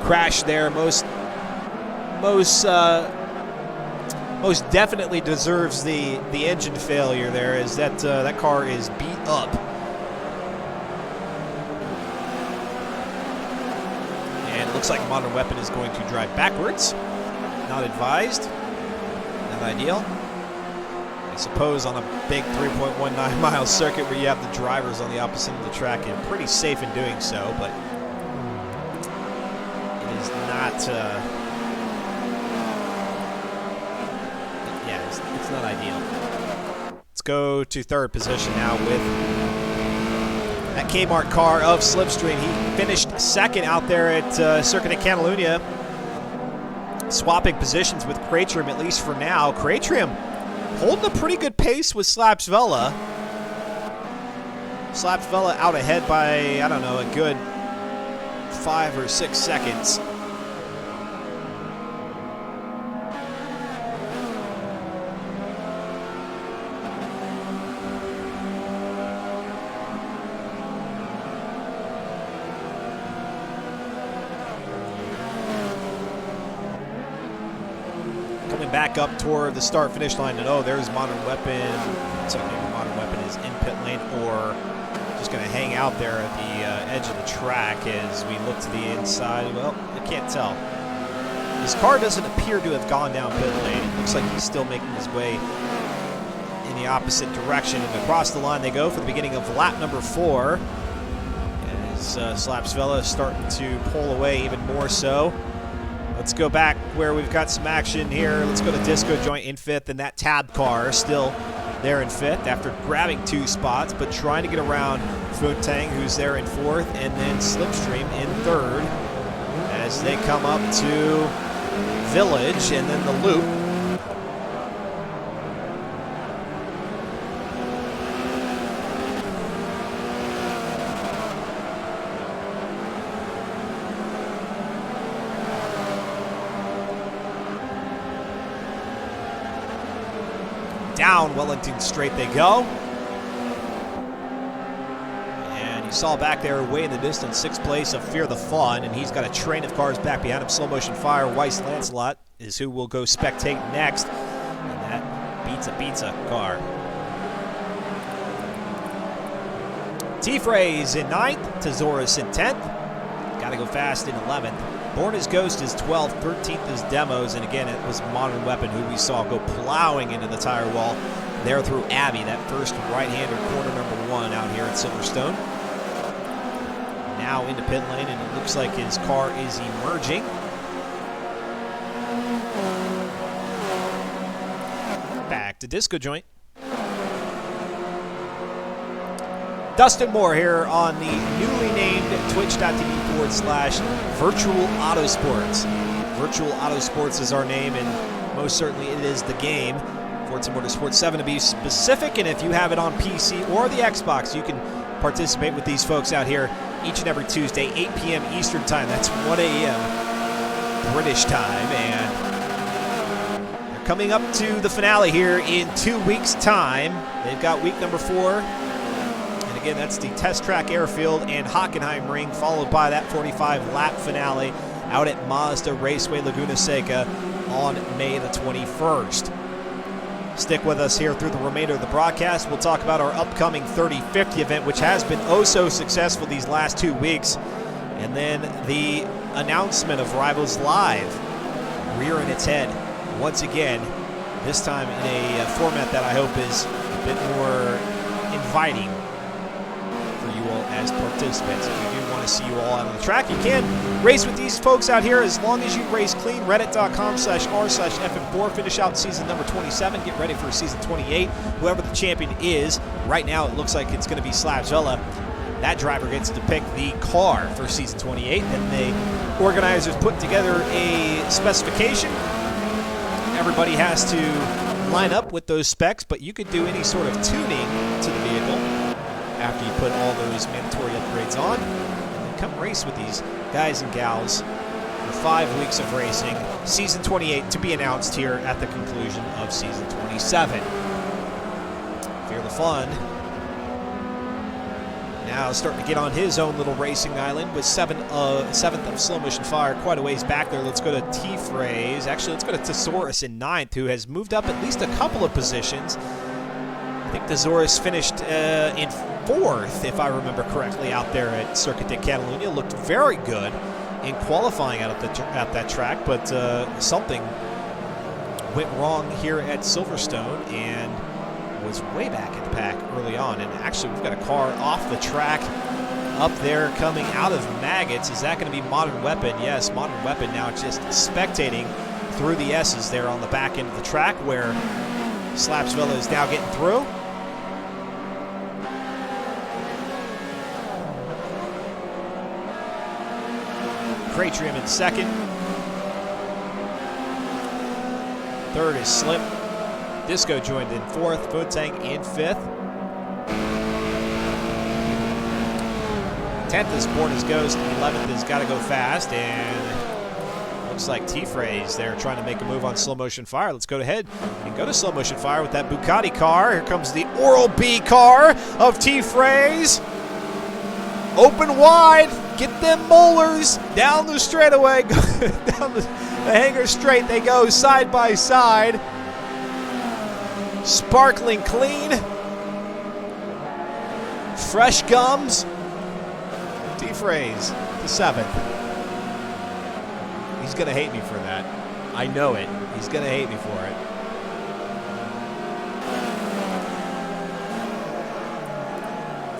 crash there most definitely deserves the engine failure there, as that car is beat up. Looks like Modern Weapon is going to drive backwards. Not advised. Not ideal. I suppose on a big 3.19 mile circuit where you have the drivers on the opposite end of the track, and pretty safe in doing so, but it is not. It's not ideal. Let's go to 3rd position now with that Kmart car of Slipstream. He finished 2nd out there at Circuit of Catalunya, swapping positions with Cratrim, at least for now. Cratrim holding a pretty good pace with Slapsvella. Slapsvella out ahead by, I don't know, a good 5 or 6 seconds. Back up toward the start-finish line, and there's Modern Weapon. So maybe Modern Weapon is in pit lane or just going to hang out there at the edge of the track as we look to the inside. Well, I can't tell. His car doesn't appear to have gone down pit lane. It looks like he's still making his way in the opposite direction. And across the line they go for the beginning of lap number 4. As Slapsvella is starting to pull away even more so. Let's go back where we've got some action here. Let's go to Disco Joint in 5th, and that Tab car still there in 5th after grabbing 2 spots, but trying to get around Futang, who's there in 4th, and then Slipstream in 3rd as they come up to Village and then the loop. Down Wellington Straight they go. And you saw back there way in the distance, 6th place of Fear the Fun, and he's got a train of cars back behind him. Slow motion fire. Weiss Lancelot is who will go spectate next. And that Pizza car. T-Phrase in 9th. Tezoris in 10th. Gotta go fast in 11th. Born as Ghost is 12th, 13th is Demos, and again it was Modern Weapon who we saw go plowing into the tire wall there through Abbey, that first right-hander corner number 1 out here at Silverstone. Now into pit lane, and it looks like his car is emerging. Back to Disco Joint. Dustin Moore here on the newly named twitch.tv/Virtual Autosports. Virtual Autosports is our name, and most certainly it is the game. Forza Motorsport 7 to be specific, and if you have it on PC or the Xbox, you can participate with these folks out here each and every Tuesday, 8 p.m. Eastern Time. That's 1 a.m. British time, and they're coming up to the finale here in 2 weeks' time. They've got week number 4. And again, that's the Test Track Airfield and Hockenheim Ring, followed by that 45-lap finale out at Mazda Raceway Laguna Seca on May the 21st. Stick with us here through the remainder of the broadcast. We'll talk about our upcoming 3050 event, which has been oh so successful these last 2 weeks. And then the announcement of Rivals Live rearing its head once again, this time in a format that I hope is a bit more inviting for you all as participants. If you do want to see you all out on the track, you can race with these folks out here as long as you race clean. Reddit.com/r/FM4. Finish out season number 27. Get ready for season 28. Whoever the champion is, right now it looks like it's going to be Slabzilla. That driver gets to pick the car for season 28. And the organizers put together a specification. Everybody has to line up with those specs, but you could do any sort of tuning to the vehicle after you put all those mandatory upgrades on, and then come race with these guys and gals for 5 weeks of racing. Season 28 to be announced here at the conclusion of season 27. Fear the Fun now starting to get on his own little racing island with 7th of Slow Motion Fire, quite a ways back there. Let's go to T-Phrase. Actually, let's go to Thesaurus in 9th, who has moved up at least a couple of positions. I think Thesaurus finished in 4th, if I remember correctly, out there at Circuit de Catalunya. Looked very good in qualifying out at that track, but something went wrong here at Silverstone and was way back in the pack early on. And actually, we've got a car off the track up there coming out of Maggots. Is that going to be Modern Weapon? Yes, Modern Weapon now just spectating through the S's there on the back end of the track, where Slapsvilla is now getting through. Cratrium in 2nd. 3rd is Slip. Disco joined in 4th. Footang in 5th. 10th is Born as Ghost. 11th is Gotta Go Fast. And looks like T-Phrase there trying to make a move on Slow Motion Fire. Let's go ahead and go to Slow Motion Fire with that Bugatti car. Here comes the Oral-B car of T-Phrase. Open wide. Get them molars down the straightaway. Down the hanger straight. They go side by side. Sparkling clean. Fresh gums. T-Phrase to 7th. He's going to hate me for that. I know it. He's going to hate me for it.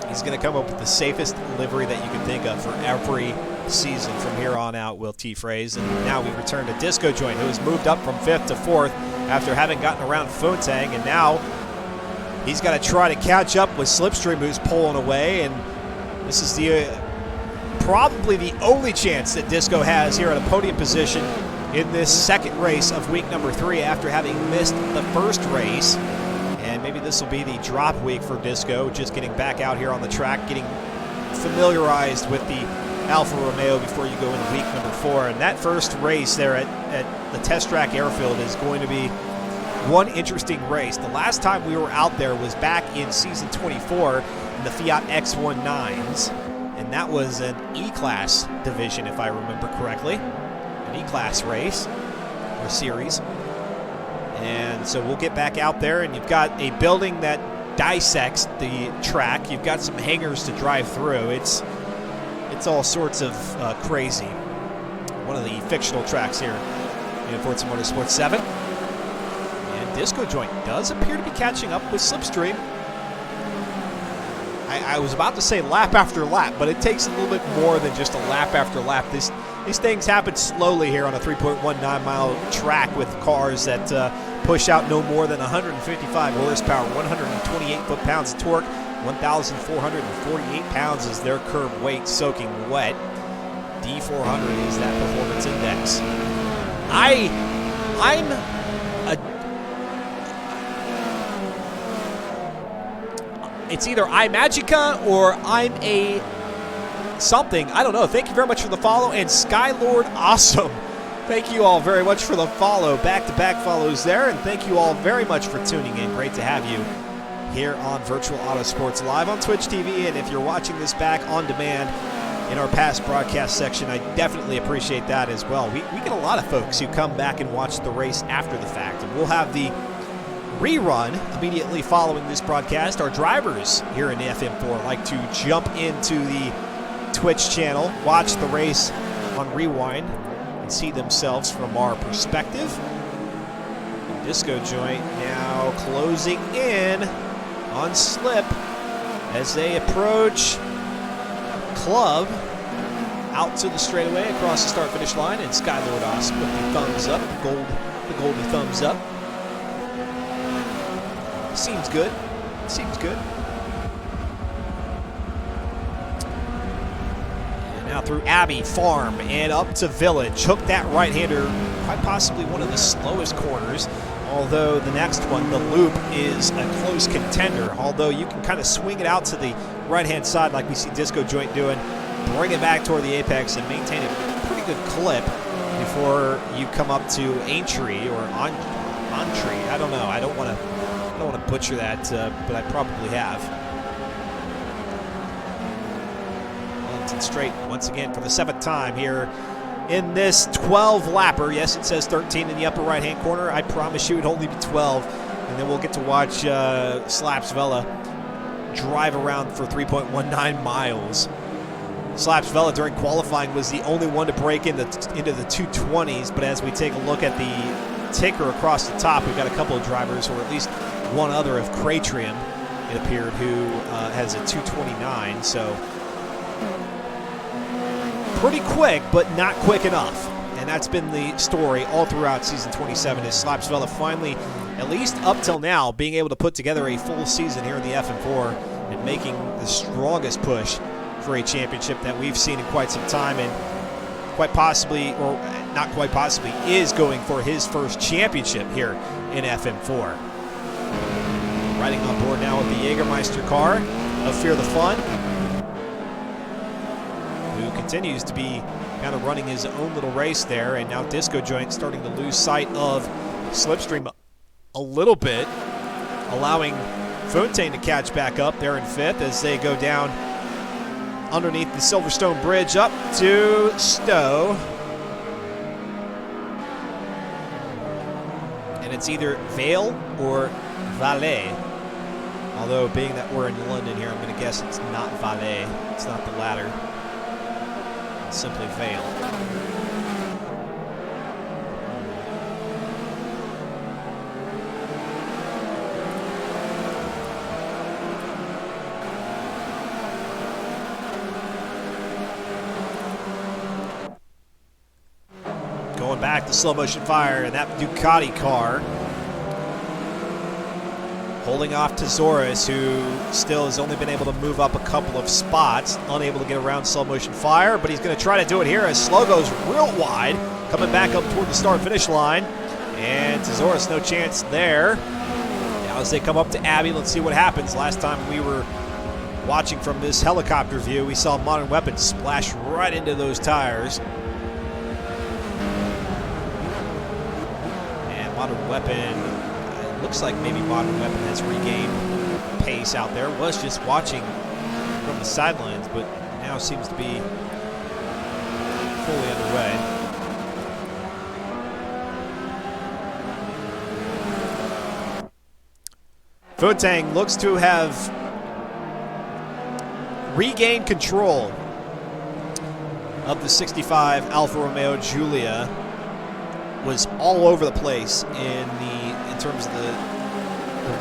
He's going to come up with the safest livery that you can think of for every season from here on out, will T-Phrase. And now we return to Disco Joint, who has moved up from 5th to 4th after having gotten around Fontang, and now he's got to try to catch up with Slipstream, who's pulling away. And this is the probably the only chance that Disco has here at a podium position in this second race of week number 3 after having missed the first race. And maybe this will be the drop week for Disco, just getting back out here on the track, getting familiarized with the Alfa Romeo before you go into week number 4. And that first race there at the Test Track Airfield is going to be one interesting race. The last time we were out there was back in season 24 in the Fiat X19s, and that was an E-Class division, if I remember correctly. An E-Class race, or series. And so we'll get back out there, and you've got a building that dissects the track. You've got some hangars to drive through. It's all sorts of crazy. One of the fictional tracks here in Forza Motorsport 7. And Disco Joint does appear to be catching up with Slipstream. I was about to say lap after lap, but it takes a little bit more than just a lap after lap. These things happen slowly here on a 3.19-mile track with cars that push out no more than 155 horsepower, 128 foot-pounds of torque, 1,448 pounds is their curb weight soaking wet. D400 is that performance index. It's either iMagica or I'm a something. I don't know. Thank you very much for the follow. And Skylord Awesome Thank you all very much for the follow. Back-to-back follows there. And thank you all very much for tuning in. Great to have you here on Virtual Auto Sports Live on Twitch TV. And if you're watching this back on demand in our past broadcast section, I definitely appreciate that as well. We get a lot of folks who come back and watch the race after the fact. And we'll have the rerun immediately following this broadcast. Our drivers here in the FM4 like to jump into the Twitch channel, watch the race on rewind, and see themselves from our perspective. Disco Joint now closing in on slip as they approach Club out to the straightaway across the start-finish line, and Skylord Awesome with the thumbs up, the golden thumbs up. Seems good. Seems good. And now through Abbey Farm and up to Village. Hook that right-hander, quite possibly one of the slowest corners. Although the next one, the loop, is a close contender. Although you can kind of swing it out to the right-hand side like we see Disco Joint doing, bring it back toward the apex and maintain a pretty good clip before you come up to Aintree or Entree. I don't know. I don't want to butcher that, but I probably have. Wellington Straight once again for the 7th time here in this 12-lapper. Yes, it says 13 in the upper right-hand corner. I promise you it'll only be 12. And then we'll get to watch Slaps Vela drive around for 3.19 miles. Slaps Vela during qualifying was the only one to break into the 220s, but as we take a look at the ticker across the top, we've got a couple of drivers, or at least one other of Cratrium, it appeared, who has a 229, so pretty quick, but not quick enough. And that's been the story all throughout Season 27, is Slaps Vela finally, at least up till now, being able to put together a full season here in the FM4 and making the strongest push for a championship that we've seen in quite some time, and quite possibly, or not quite possibly, is going for his first championship here in FM4. Riding on board now with the Jägermeister car of Fear the Fun, who continues to be kind of running his own little race there, and now Disco Joint starting to lose sight of Slipstream a little bit, allowing Fontaine to catch back up there in 5th as they go down underneath the Silverstone Bridge up to Stowe. And it's either Vale or Valais. Although, being that we're in London here, I'm going to guess it's not Valais. It's not the latter. It's simply Vale. Going back to slow motion fire, and that Ducati car holding off to Zoris, who still has only been able to move up a couple of spots, unable to get around slow motion fire, but he's going to try to do it here as slow goes real wide, coming back up toward the start finish line, and Tezoris no chance there. Now as they come up to Abbey, let's see what happens. Last time we were watching from this helicopter view, we saw Modern Weapon splash right into those tires. Modern Weapon, it looks like maybe Modern Weapon has regained pace out there. Was just watching from the sidelines, but now seems to be fully underway. Fotang looks to have regained control of the 65 Alfa Romeo Giulia. Was all over the place in terms of the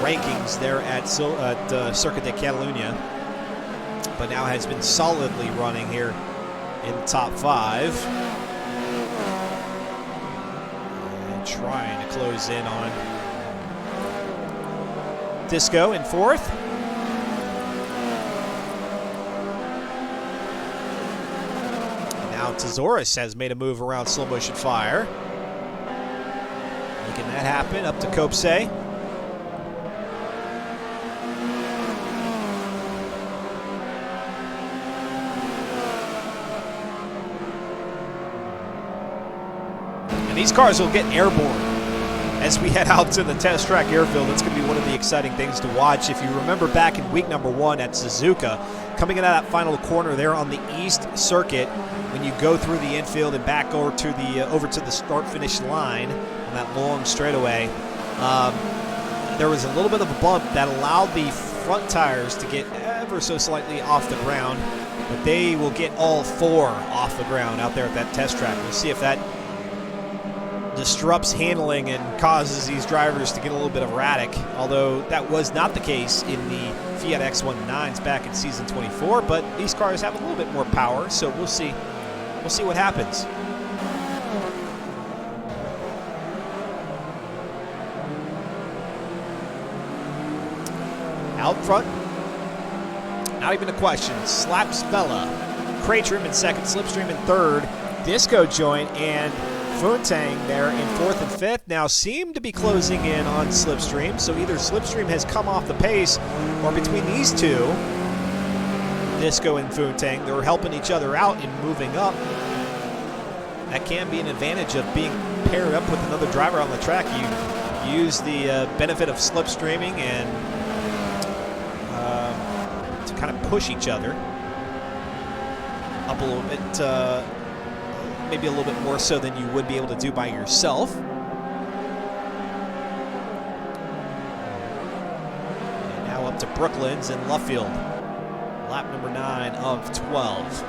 rankings there at Circuit de Catalunya, but now has been solidly running here in the top 5 and trying to close in on Disco in 4th. And now Tezoris has made a move around slow motion fire. Making that happen up to Copse. And these cars will get airborne as we head out to the test track airfield. It's going to be one of the exciting things to watch. If you remember back in week number 1 at Suzuka, coming out of that final corner there on the east circuit, when you go through the infield and back over to the start-finish line on that long straightaway, there was a little bit of a bump that allowed the front tires to get ever so slightly off the ground, but they will get all 4 off the ground out there at that test track. We'll see if that disrupts handling and causes these drivers to get a little bit erratic, although that was not the case in the Fiat X19s back in season 24, but these cars have a little bit more power, so we'll see what happens. Out front, not even a question. Slaps Vela, Cratrim in second, Slipstream in third, Disco Joint and Funtang there in 4th and 5th now seem to be closing in on Slipstream, so either Slipstream has come off the pace, or between these two, Disco and Funtang, they're helping each other out and moving up. That can be an advantage of being paired up with another driver on the track. You use the benefit of slipstreaming and to kind of push each other up a little bit, maybe a little bit more so than you would be able to do by yourself. And now up to Brooklands in Luffield, lap number 9 of 12.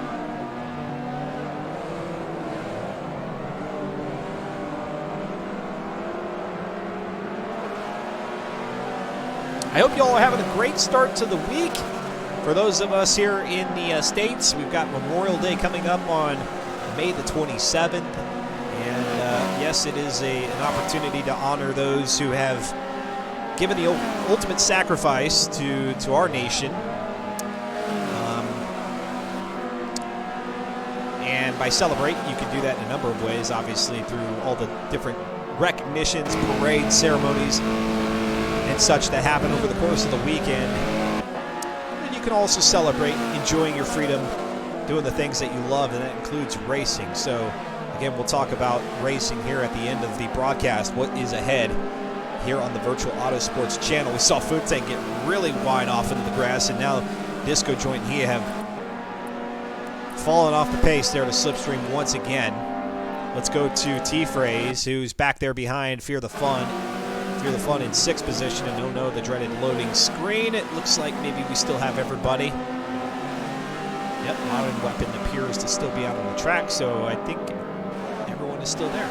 I hope you all are having a great start to the week. For those of us here in the States, we've got Memorial Day coming up on May the 27th. And yes, it is an opportunity to honor those who have given the ultimate sacrifice to our nation. And by celebrate, you can do that in a number of ways, obviously through all the different recognitions, parades, ceremonies, and such that happen over the course of the weekend. And you can also celebrate enjoying your freedom, doing the things that you love, and that includes racing. So again, we'll talk about racing here at the end of the broadcast, what is ahead here on the Virtual Auto Sports channel. We saw Funtang get really wide off into the grass, and now Disco Joint and he have fallen off the pace there to Slipstream once again. Let's go to T-Phrase, who's back there behind Fear the Fun. Fear the Fun in 6th position, and no, the dreaded loading screen. It looks like maybe we still have everybody. Yep, Modern Weapon appears to still be out on the track, so I think everyone is still there.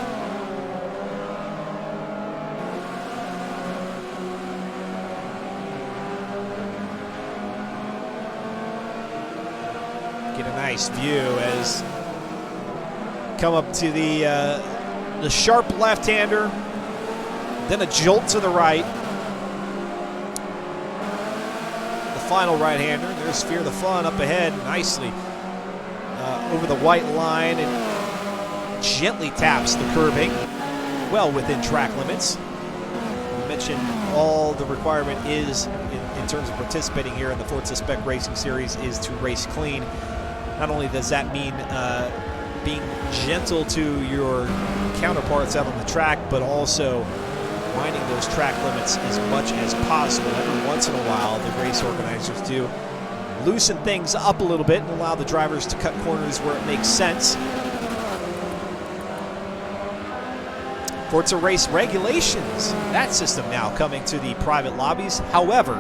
Get a nice view as come up to the sharp left-hander, then a jolt to the right. The final right-hander. There's Fear the Fun up ahead nicely over the white line and gently taps the curbing, well within track limits. We mentioned all the requirement is in terms of participating here in the Forza Spec Racing Series is to race clean. Not only does that mean being gentle to your counterparts out on the track, but also minding those track limits as much as possible. Every once in a while, the race organizers do loosen things up a little bit and allow the drivers to cut corners where it makes sense. Forza race regulations, that system now coming to the private lobbies. However,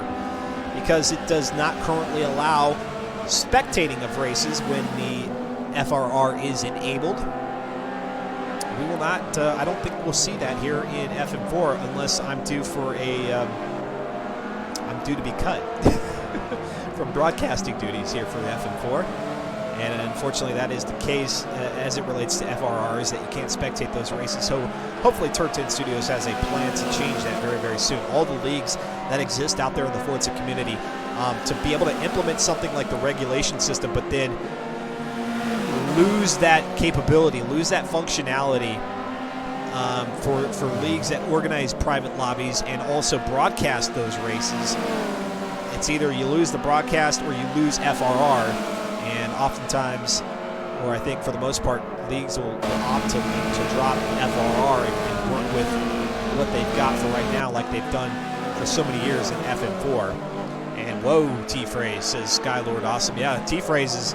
because it does not currently allow spectating of races when the FRR is enabled, we will not, I don't think we'll see that here in FM4 unless I'm due for I'm due to be cut from broadcasting duties here for the FM4. And unfortunately that is the case as it relates to FRRs, that you can't spectate those races. So hopefully Turn 10 Studios has a plan to change that very, very soon. All the leagues that exist out there in the Forza community, to be able to implement something like the regulation system, but then lose that capability, lose that functionality for leagues that organize private lobbies and also broadcast those races. It's either you lose the broadcast or you lose FRR, and oftentimes or I think for the most part, leagues will opt to drop FRR and work with what they've got for right now, like they've done for so many years in FM4. And whoa, T-Phrase, says Skylord. Awesome. Yeah, T-Phrase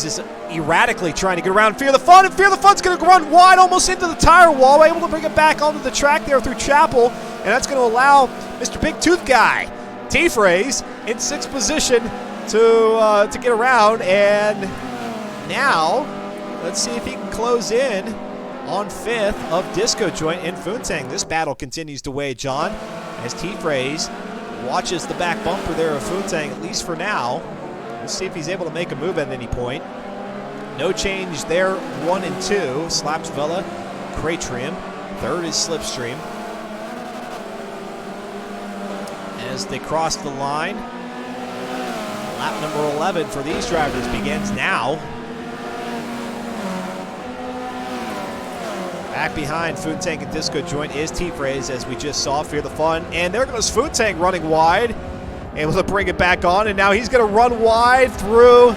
is erratically trying to get around Fear the Fun, and Fear the Fun's going to run wide almost into the tire wall, able to bring it back onto the track there through Chapel, and that's going to allow Mr. Big Tooth Guy, T-Phrase, in 6th position to get around. And now, let's see if he can close in on 5th of Disco Joint and Foontang. This battle continues to wage on as T-Phrase watches the back bumper there of Foontang, at least for now. We'll see if he's able to make a move at any point. No change there, 1 and 2. Slaps Vela, Cratrium. 3rd is Slipstream. As they cross the line, lap number 11 for these drivers begins now. Back behind Foontang and Disco Joint is T-Phrase, as we just saw. Fear the Fun. And there goes Foontang running wide. Able to bring it back on, and now he's going to run wide through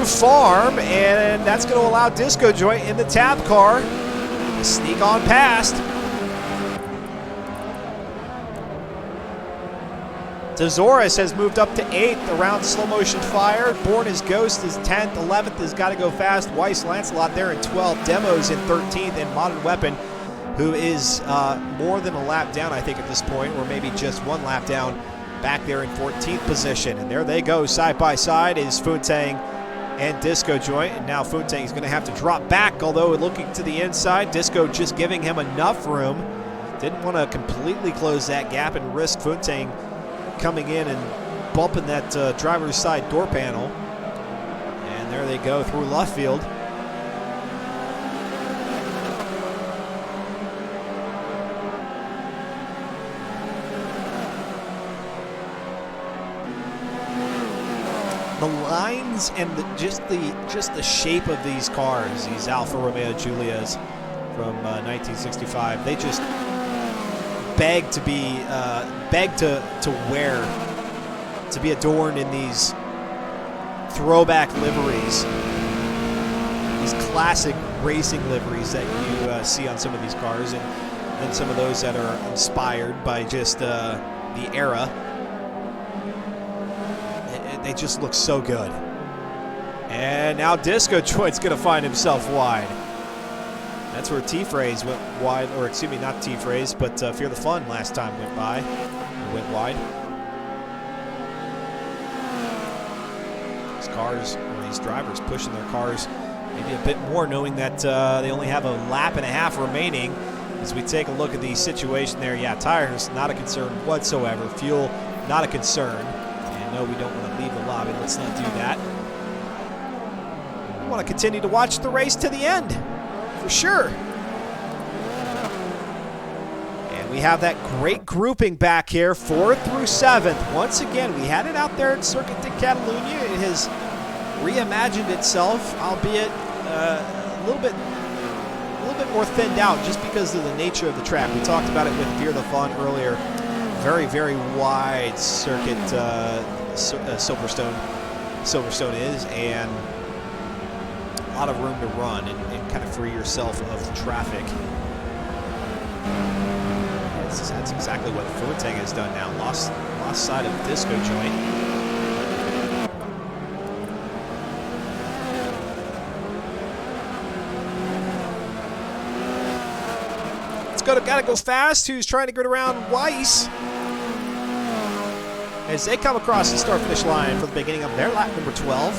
Farm, and that's going to allow Disco Joint in the tab car to sneak on past. Tesaurus has moved up to 8th around Slow Motion Fire. Born as Ghost is 10th. 11th has got to go fast. Weiss Lancelot there in 12th. Demos in 13th, and Modern Weapon, who is more than a lap down, I think, at this point, or maybe just 1 lap down, back there in 14th position. And there they go, side by side is Foontang and Disco Joint. And now Foontang is going to have to drop back, although looking to the inside. Disco just giving him enough room. Didn't want to completely close that gap and risk Foontang coming in and bumping that driver's side door panel. And there they go through left field. The lines and just the shape of these cars, these Alfa Romeo Giulias from 1965, they just beg to be to be adorned in these throwback liveries, these classic racing liveries that you see on some of these cars, and some of those that are inspired by just the era. They just look so good. And now Disco Joint's going to find himself wide. That's where T-Phrase went wide, or excuse me, not T-Phrase, but Fear the Fun last time went wide. These cars, or these drivers, pushing their cars maybe a bit more, knowing that they only have a lap and a half remaining. As we take a look at the situation there, yeah, tires not a concern whatsoever. Fuel not a concern. No, we don't want to leave the lobby. Let's not do that. We want to continue to watch the race to the end, for sure. And we have that great grouping back here, 4th through 7th. Once again, we had it out there at Circuit de Catalunya. It has reimagined itself, albeit a little bit more thinned out, just because of the nature of the track. We talked about it with Fear the Fun earlier. Very, very wide circuit Silverstone is, and a lot of room to run and kind of free yourself of traffic. That's exactly what Foontang has done now. Lost side of Disco Joint. Gotta go fast. Who's trying to get around Weiss as they come across the start-finish line for the beginning of their lap number 12.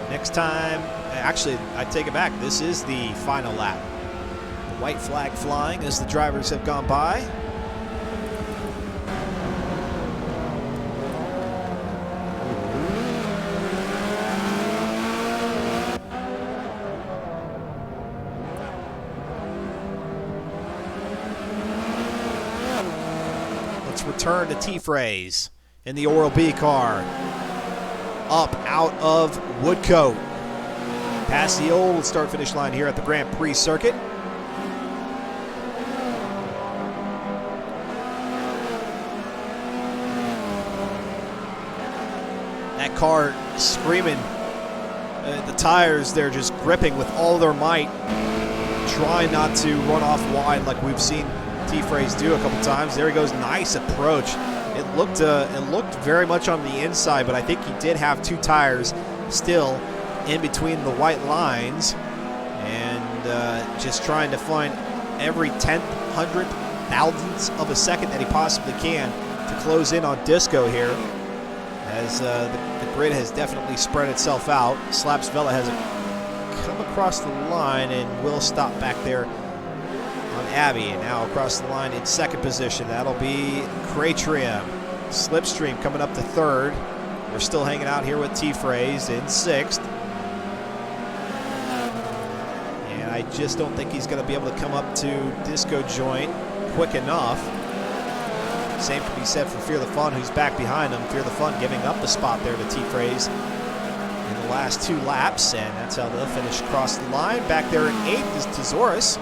Next time, actually, I take it back. This is the final lap. The white flag flying as the drivers have gone by. Return to T-Phrase in the Oral-B car. Up out of Woodcote. Past the old start-finish line here at the Grand Prix circuit. That car screaming. The tires, they're just gripping with all their might, trying not to run off wide like we've seen T-Phrase do a couple times. There he goes, nice approach. It looked very much on the inside, but I think he did have 2 tires still in between the white lines, and just trying to find every 10th, 100th, thousandths of a second that he possibly can to close in on Disco here, as the grid has definitely spread itself out. Slaps Vela has come across the line and will stop back there on Abby. And now across the line in second position, that'll be Kratrium. Slipstream coming up to third. We're still hanging out here with T-Phrase in sixth. And I just don't think he's going to be able to come up to Disco Joint quick enough. Same can be said for Fear the Fun, who's back behind him. Fear the Fun giving up the spot there to T-Phrase in the last 2 laps, and that's how they'll finish across the line. Back there in 8th is Tesaurus.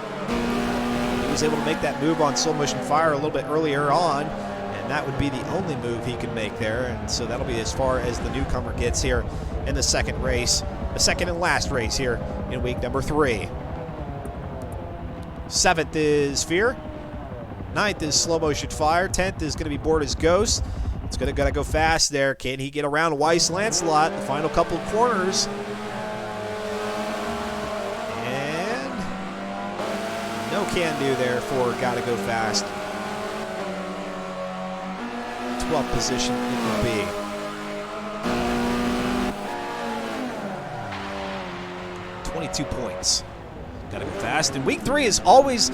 He was able to make that move on Slow Motion Fire a little bit earlier on, and that would be the only move he can make there, and so that'll be as far as the newcomer gets here in the second race, the second and last race here in week number 3. 7th is Fear. 9th is Slow Motion Fire. 10th is going to be Bored as Ghost. It's going to go fast there. Can he get around Weiss Lancelot? The final couple of corners. And no can do there for Gotta Go Fast. 12th position it will be. .22 points. Gotta Go Fast. And week 3 is always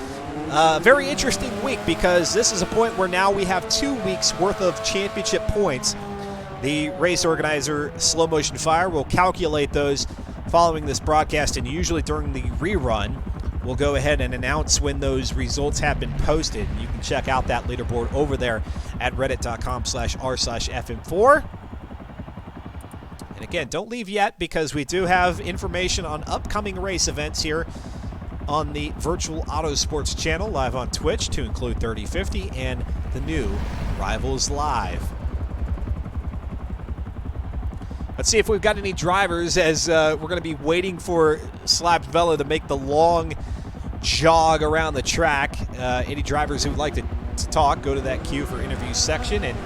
a very interesting week, because this is a point where now we have 2 weeks worth of championship points. The race organizer, Slow Motion Fire, will calculate those following this broadcast, and usually during the rerun, we'll go ahead and announce when those results have been posted. You can check out that leaderboard over there at reddit.com/r/FM4. And again, don't leave yet, because we do have information on upcoming race events here on the Virtual Auto Sports channel, live on Twitch, to include 3050 and the new Rivals Live. Let's see if we've got any drivers, as we're going to be waiting for Slaps Vela to make the long jog around the track. Any drivers who would like to talk, go to that queue for interview section, and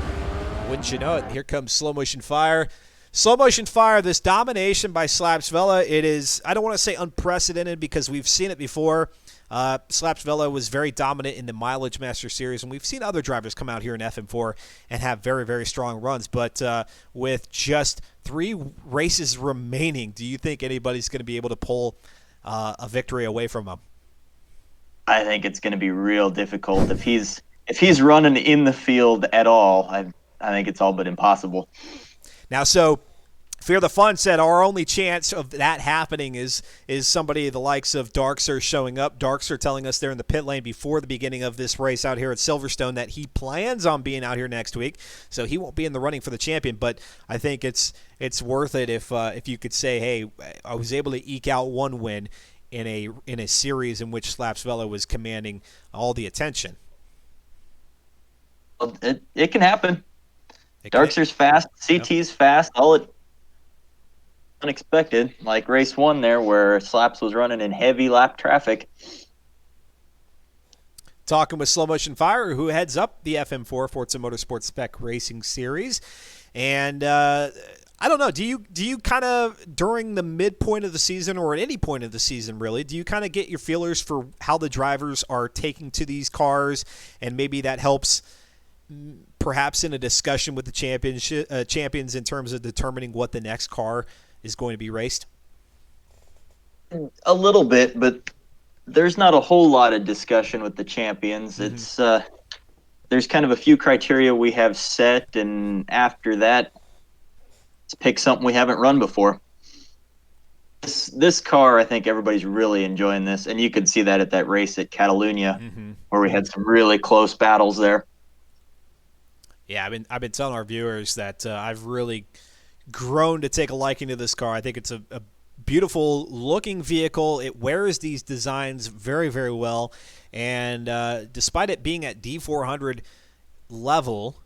wouldn't you know it, here comes Slow Motion Fire. Slow Motion Fire, this domination by Slaps Vela, it is, I don't want to say unprecedented, because we've seen it before. Slaps Vela was very dominant in the Mileage Master Series, and we've seen other drivers come out here in FM4 and have very, very strong runs. But with just 3 races remaining, do you think anybody's going to be able to pull a victory away from him? I think it's going to be real difficult. If he's running in the field at all, I think it's all but impossible. Now, so Fear the Fun said our only chance of that happening is somebody the likes of Darkser showing up. Darkser telling us there in the pit lane before the beginning of this race out here at Silverstone that he plans on being out here next week, so he won't be in the running for the champion. But I think it's worth it if you could say, hey, I was able to eke out 1 win in a series in which Slaps Vela was commanding all the attention. It can happen. Darkser's fast, CT's fast, all it unexpected, like race 1 there where Slaps was running in heavy lap traffic. Talking with Slow Motion Fire, who heads up the FM4 Forza Motorsport Spec Racing Series. And I don't know, do you kind of, during the midpoint of the season, or at any point of the season really, do you kind of get your feelers for how the drivers are taking to these cars, and maybe that helps perhaps in a discussion with the champions in terms of determining what the next car is going to be raced? A little bit, but there's not a whole lot of discussion with the champions. Mm-hmm. It's there's kind of a few criteria we have set, and after that, let's pick something we haven't run before. This car, I think everybody's really enjoying this, and you could see that at that race at Catalunya, where we had some really close battles there. Yeah, I've been telling our viewers that I've really grown to take a liking to this car. I think it's a beautiful looking vehicle. It wears these designs very, very well, and despite it being at D400 level,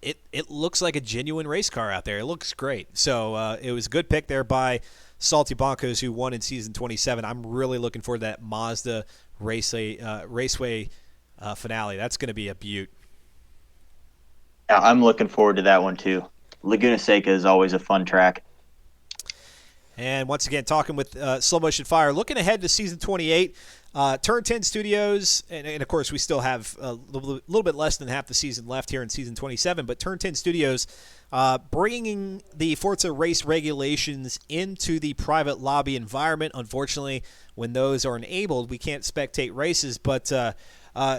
it looks like a genuine race car out there. It looks great. So it was a good pick there by Salty Bonkos, who won in season 27. I'm really looking forward to that Mazda Raceway finale. That's going to be a beaut. Yeah, I'm looking forward to that one too. Laguna Seca is always a fun track. And once again, talking with Slow Motion Fire, looking ahead to season 28. Turn 10 Studios, and of course we still have a little bit less than half the season left here in season 27, but Turn 10 Studios bringing the Forza race regulations into the private lobby environment. Unfortunately, when those are enabled, we can't spectate races, but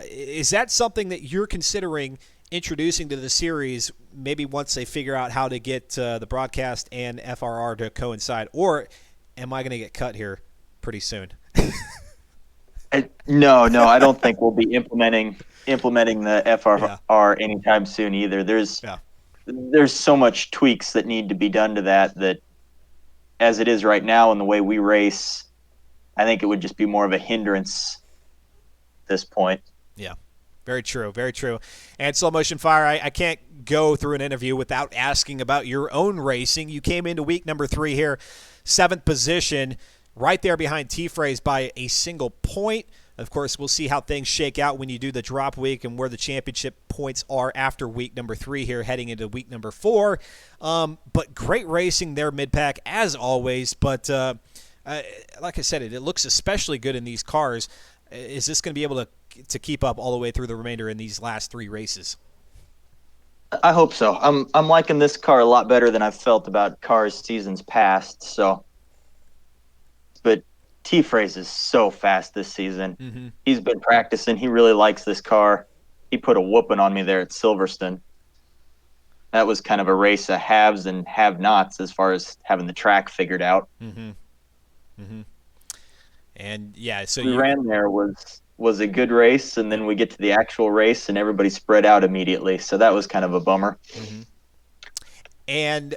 is that something that you're considering introducing to the series, maybe once they figure out how to get the broadcast and FRR to coincide, or am I going to get cut here pretty soon? No, I don't think we'll be implementing the FRR anytime soon either. There's so much tweaks that need to be done to that as it is right now and the way we race, I think it would just be more of a hindrance at this point. Yeah. Very true, very true. And Slow Motion Fire, I can't go through an interview without asking about your own racing. You came into week number 3 here, 7th position, right there behind T-Phrase by a single point. Of course, we'll see how things shake out when you do the drop week and where the championship points are after week number 3 here, heading into week number 4. But great racing there mid-pack, as always. But like I said, it looks especially good in these cars. Is this going to be able to keep up all the way through the remainder in these last 3 races? I hope so. I'm liking this car a lot better than I've felt about cars seasons past. So, but T-Phrase is so fast this season. Mm-hmm. He's been practicing. He really likes this car. He put a whooping on me there at Silverstone. That was kind of a race of haves and have-nots as far as having the track figured out. Mm-hmm. Mm-hmm. And yeah, so we ran there was a good race, and then we get to the actual race, and everybody spread out immediately. So that was kind of a bummer. Mm-hmm. And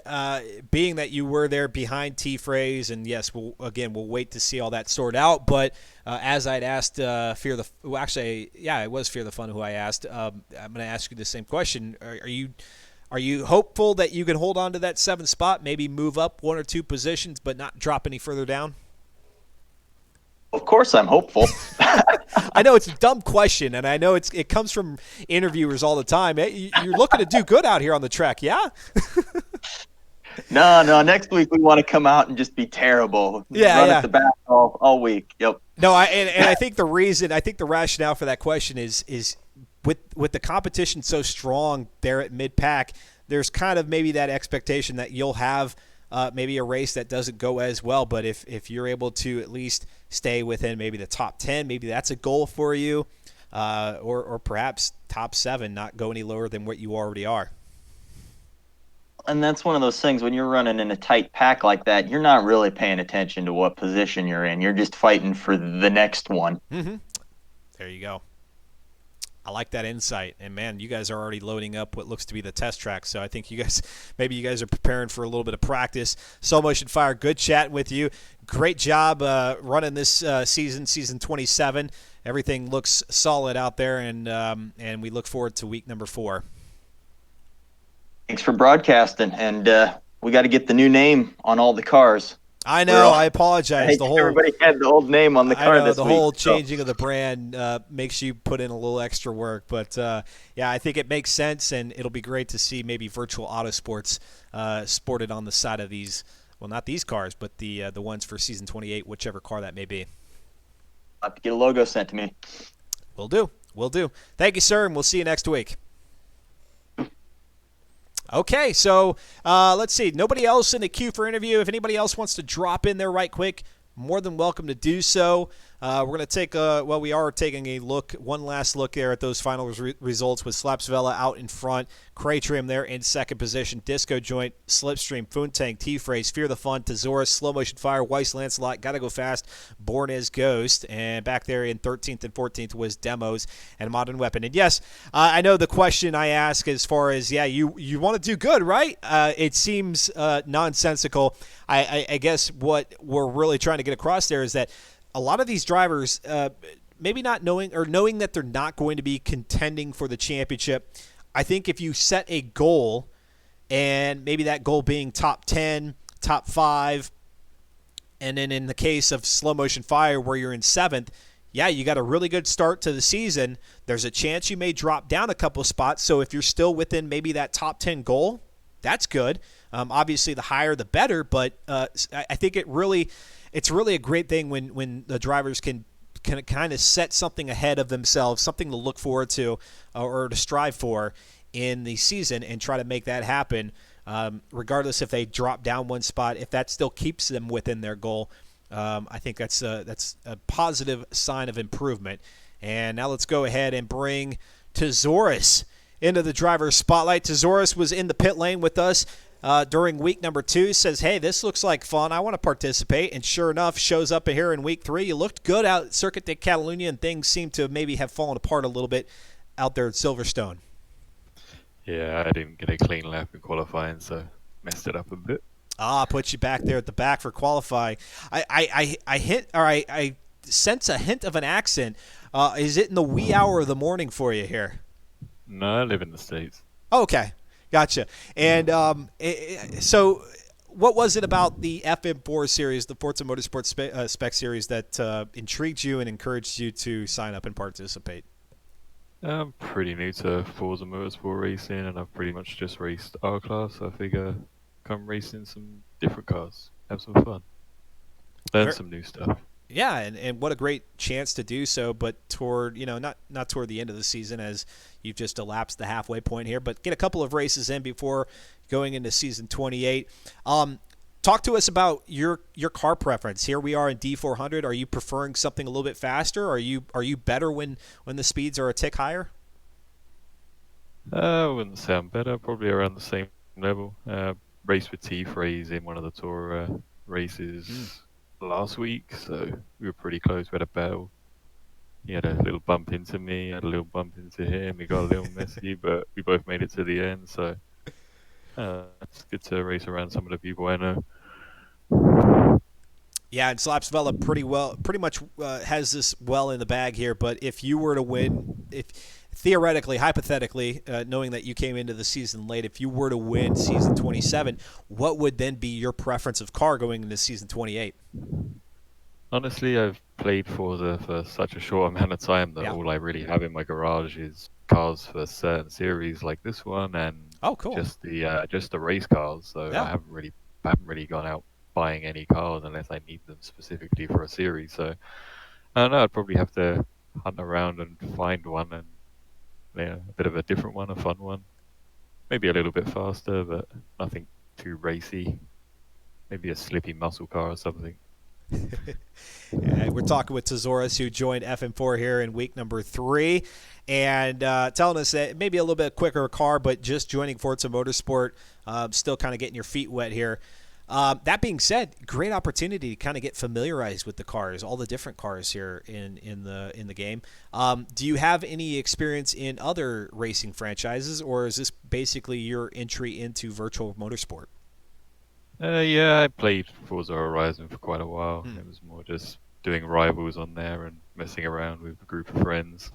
being that you were there behind T-Phrase, and yes, we'll wait to see all that sorted out. But as I'd asked it was Fear the Fun who I asked. I'm going to ask you the same question. Are you hopeful that you can hold on to that 7th spot, maybe move up 1 or 2 positions, but not drop any further down? Of course I'm hopeful. I know it's a dumb question, and I know it comes from interviewers all the time. You're looking to do good out here on the track, yeah? No. Next week we want to come out and just be terrible. Run at the back all week. Yep. No, I think the rationale for that question is with the competition so strong there at mid-pack, there's kind of maybe that expectation that you'll have maybe a race that doesn't go as well, but if you're able to at least stay within maybe the top 10, maybe that's a goal for you, or perhaps top 7, not go any lower than what you already are. And that's one of those things when you're running in a tight pack like that, you're not really paying attention to what position you're in. You're just fighting for the next one. Mm-hmm. There you go. I like that insight. And, man, you guys are already loading up what looks to be the test track. So I think you guys are preparing for a little bit of practice. Slow Motion Fire, good chatting with you. Great job running this season 27. Everything looks solid out there, and we look forward to week number 4. Thanks for broadcasting. And we got to get the new name on all the cars. I know. I apologize. Everybody had the old name on the car this week. The whole changing of the brand makes you put in a little extra work. But, I think it makes sense, and it'll be great to see maybe Virtual Autosports sported on the side of these. Well, not these cars, but the ones for Season 28, whichever car that may be. I'll have to get a logo sent to me. Will do. Thank you, sir, and we'll see you next week. Okay, so let's see. Nobody else in the queue for interview. If anybody else wants to drop in there right quick, more than welcome to do so. We're going to take we are taking one last look there at those final results with Slapsvella out in front, Craytrim there in second position, Disco Joint, Slipstream, Foontang, T-Phrase, Fear the Fun, Tesaurus, Slow Motion Fire, Weiss Lancelot, Gotta Go Fast, Born as Ghost, and back there in 13th and 14th was Demos and Modern Weapon. And yes, I know the question I ask as far as, you want to do good, right? It seems nonsensical. I guess what we're really trying to get across there is that a lot of these drivers, maybe not knowing that they're not going to be contending for the championship, I think if you set a goal, and maybe that goal being top 10, top 5, and then in the case of Slow Motion Fire where you're in 7th, yeah, you got a really good start to the season. There's a chance you may drop down a couple spots. So if you're still within maybe that top 10 goal, that's good. Obviously, the higher the better, but I think it's really a great thing when the drivers can kind of set something ahead of themselves, something to look forward to or to strive for in the season, and try to make that happen. Regardless if they drop down one spot, if that still keeps them within their goal, I think that's a positive sign of improvement. And now let's go ahead and bring Tezoris into the driver's spotlight. Tezoris was in the pit lane with us during week number 2. Says, hey, this looks like fun. I want to participate. And sure enough, shows up here in week 3. You looked good out at Circuit de Catalunya, and things seem to maybe have fallen apart a little bit out there at Silverstone. Yeah, I didn't get a clean lap in qualifying, so messed it up a bit. Put you back there at the back for qualifying. I sense a hint of an accent. Is it in the wee hour of the morning for you here? No, I live in the States. Okay, gotcha. And so what was it about the FM4 series, the Forza Motorsport Spec series, that intrigued you and encouraged you to sign up and participate? I'm pretty new to Forza Motorsport racing, and I've pretty much just raced R class. So I figure come racing some different cars, have some fun, learn some new stuff. Yeah, and what a great chance to do so, but toward, not toward the end of the season, as you've just elapsed the halfway point here, but get a couple of races in before going into season 28. Talk to us about your car preference. Here we are in D400. Are you preferring something a little bit faster? Are you better when the speeds are a tick higher? I wouldn't say I'm better. Probably around the same level. Raced with T-Phrase in one of the tour races last week, so we were pretty close. We had a battle. He had a little bump into me, I had a little bump into him. It got a little messy, but we both made it to the end, so it's good to race around some of the people I know. Yeah, and Slapsvella pretty much has this well in the bag here. But if you were to win, if theoretically, hypothetically, knowing that you came into the season late, if you were to win season 27, what would then be your preference of car going into season 28? Honestly, I've played Forza for such a short amount of time that all I really have in my garage is cars for certain series like this one, and cool. just the race cars. So I haven't really gone out buying any cars unless I need them specifically for a series. So I don't know, I'd probably have to hunt around and find one, and a bit of a different one, a fun one. Maybe a little bit faster, but nothing too racy. Maybe a slippy muscle car or something. Yeah, we're talking with Tezoris, who joined FM4 here in week number 3, and telling us that maybe a little bit quicker car, but just joining Forza Motorsport, still kind of getting your feet wet here. That being said, great opportunity to kind of get familiarized with the cars, all the different cars here in the game. Do you have any experience in other racing franchises, or is this basically your entry into virtual motorsport? Yeah, I played Forza Horizon for quite a while. It was more just doing rivals on there and messing around with a group of friends.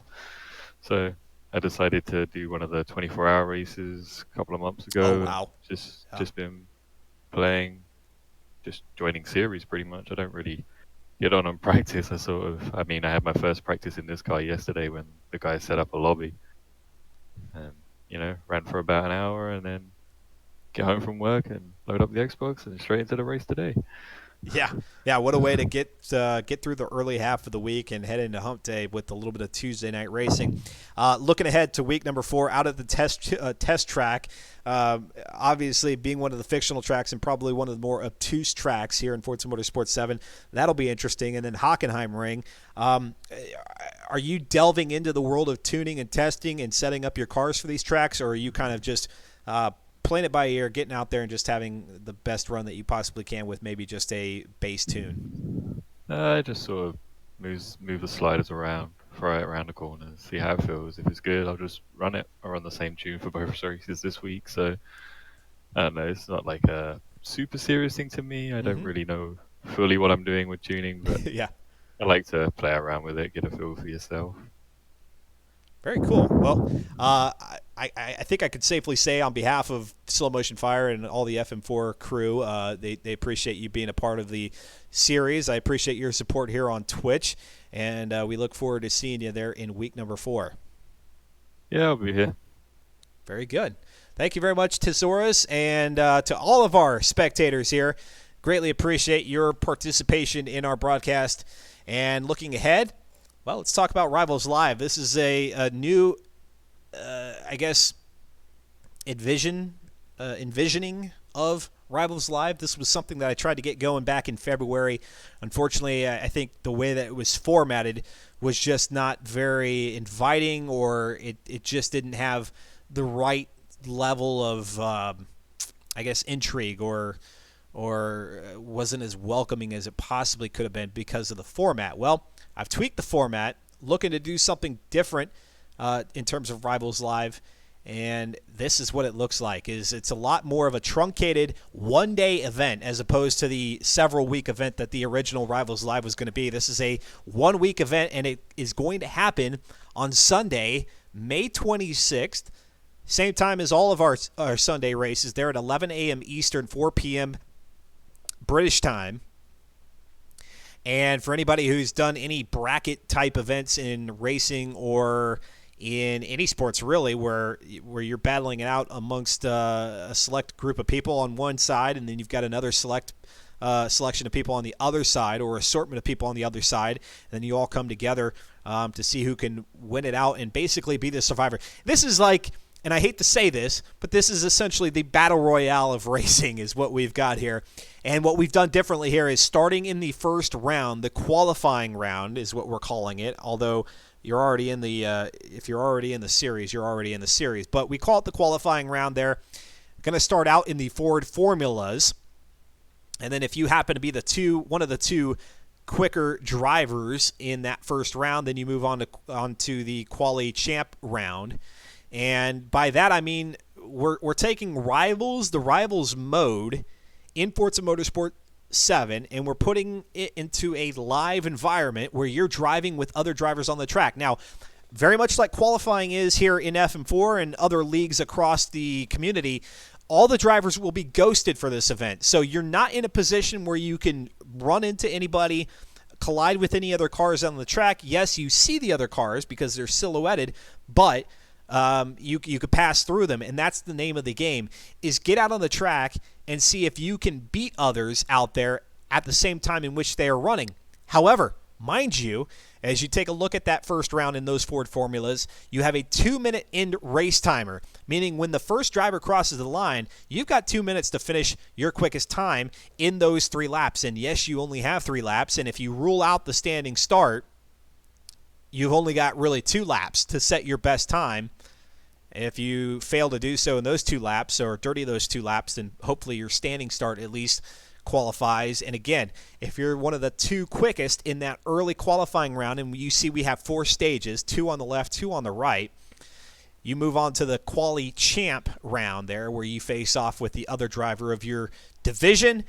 So I decided to do one of the 24-hour races a couple of months ago. Oh, wow. Just been playing, just joining series pretty much. I don't really get on practice. I had my first practice in this car yesterday when the guy set up a lobby. And, ran for about an hour and then get home from work and load up the Xbox and straight into the race today. Yeah. What a way to get through the early half of the week and head into hump day with a little bit of Tuesday night racing. Looking ahead to week number 4 out of the test track, obviously being one of the fictional tracks and probably one of the more obtuse tracks here in Forza Motorsport 7. That'll be interesting. And then Hockenheim Ring. Are you delving into the world of tuning and testing and setting up your cars for these tracks, or are you kind of just playing it by ear, getting out there and just having the best run that you possibly can with maybe just a base tune? I just sort of move the sliders around, throw it around the corners, see how it feels. If it's good, I'll just run it. I run the same tune for both races this week, so I don't know. It's not like a super serious thing to me. I don't really know fully what I'm doing with tuning, but Yeah. I like to play around with it, get a feel for yourself. Very cool. Well, I think I could safely say on behalf of Slow Motion Fire and all the FM4 crew, they appreciate you being a part of the series. I appreciate your support here on Twitch, and we look forward to seeing you there in week number 4. Yeah, I'll be here. Very good. Thank you very much, Tesaurus, and to all of our spectators here. Greatly appreciate your participation in our broadcast. And looking ahead, well, let's talk about Rivals Live. This is a new, I guess, envisioning of Rivals Live. This was something that I tried to get going back in February. Unfortunately, I think the way that it was formatted was just not very inviting, or it just didn't have the right level of, I guess, intrigue, or wasn't as welcoming as it possibly could have been because of the format. Well, I've tweaked the format, looking to do something different in terms of Rivals Live, and this is what it looks like. It's a lot more of a truncated one-day event as opposed to the several-week event that the original Rivals Live was going to be. This is a one-week event, and it is going to happen on Sunday, May 26th, same time as all of our Sunday races. They're at 11 a.m. Eastern, 4 p.m. British time. And for anybody who's done any bracket type events in racing or in any sports really, where you're battling it out amongst a select group of people on one side, and then you've got another selection of people on the other side, or assortment of people on the other side, and then you all come together to see who can win it out and basically be the survivor. This is like, and I hate to say this, but this is essentially the battle royale of racing is what we've got here. And what we've done differently here is starting in the first round, the qualifying round is what we're calling it, although you're already in the if you're already in the series, you're already in the series. But we call it the qualifying round there. Going to start out in the Ford formulas. And then if you happen to be one of the two quicker drivers in that first round, then you move on to the Quali Champ round. And by that I mean we're taking Rivals, the Rivals mode in Forza Motorsport 7, and we're putting it into a live environment where you're driving with other drivers on the track. Now, very much like qualifying is here in FM4 and other leagues across the community, all the drivers will be ghosted for this event. So you're not in a position where you can run into anybody, collide with any other cars on the track. Yes, you see the other cars because they're silhouetted, but you could pass through them, and that's the name of the game, is get out on the track and see if you can beat others out there at the same time in which they are running. However, mind you, as you take a look at that first round in those Ford formulas, you have a 2-minute end race timer, meaning when the first driver crosses the line, you've got 2 minutes to finish your quickest time in those 3 laps. And yes, you only have 3 laps, and if you rule out the standing start, you've only got really 2 laps to set your best time. If you fail to do so in those 2 laps, or dirty those 2 laps, then hopefully your standing start at least qualifies. And again, if you're one of the 2 quickest in that early qualifying round, and you see we have 4 stages, 2 on the left, 2 on the right, you move on to the Quali Champ round there, where you face off with the other driver of your division.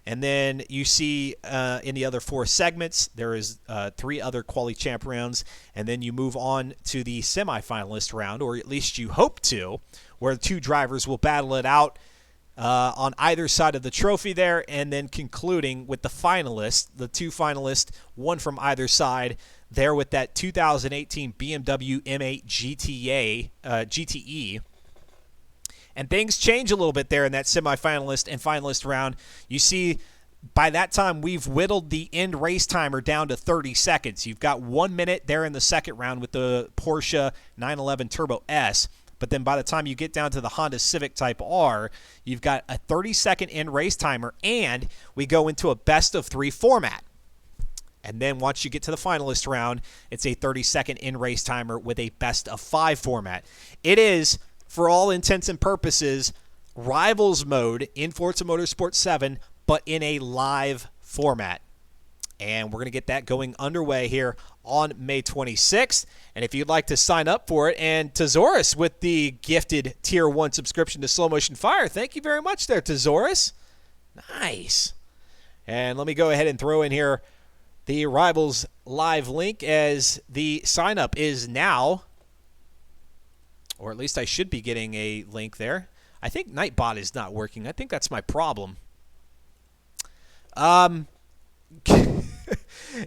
And then you see in the other 4 segments, there is 3 other Quali Champ rounds. And then you move on to the semifinalist round, or at least you hope to, where 2 drivers will battle it out on either side of the trophy there. And then concluding with the finalists, the 2 finalists, one from either side, there with that 2018 BMW M8 GTE. And things change a little bit there in that semifinalist and finalist round. You see, by that time, we've whittled the end race timer down to 30 seconds. You've got 1 minute there in the second round with the Porsche 911 Turbo S. But then by the time you get down to the Honda Civic Type R, you've got a 30-second end race timer, and we go into a best-of-3 format. And then once you get to the finalist round, it's a 30-second end race timer with a best-of-5 format. It is, for all intents and purposes, Rivals mode in Forza Motorsport 7, but in a live format. And we're going to get that going underway here on May 26th. And if you'd like to sign up for it, and Tesaurus with the gifted Tier 1 subscription to Slow Motion Fire, thank you very much there, Tesaurus. Nice. And let me go ahead and throw in here the Rivals live link, as the sign-up is now Or at least I should be getting a link there. I think Nightbot is not working. I think that's my problem.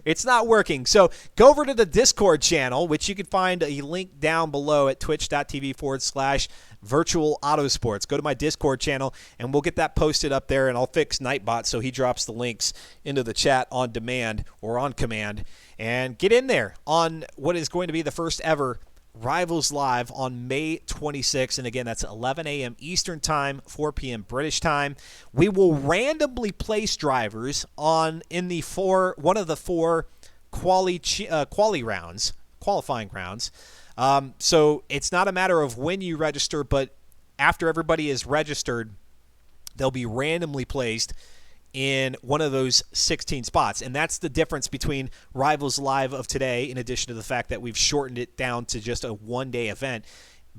It's not working. So go over to the Discord channel, which you can find a link down below at twitch.tv/virtual autosports. Go to my Discord channel, and we'll get that posted up there, and I'll fix Nightbot so he drops the links into the chat on demand or on command. And get in there on what is going to be the first ever Rivals Live on May 26th, and again, that's 11 a.m. Eastern Time, 4 p.m. British Time. We will randomly place drivers in the one of the four qualifying rounds. So it's not a matter of when you register, but after everybody is registered, they'll be randomly placed in one of those 16 spots. And that's the difference between Rivals Live of today, in addition to the fact that we've shortened it down to just a one-day event.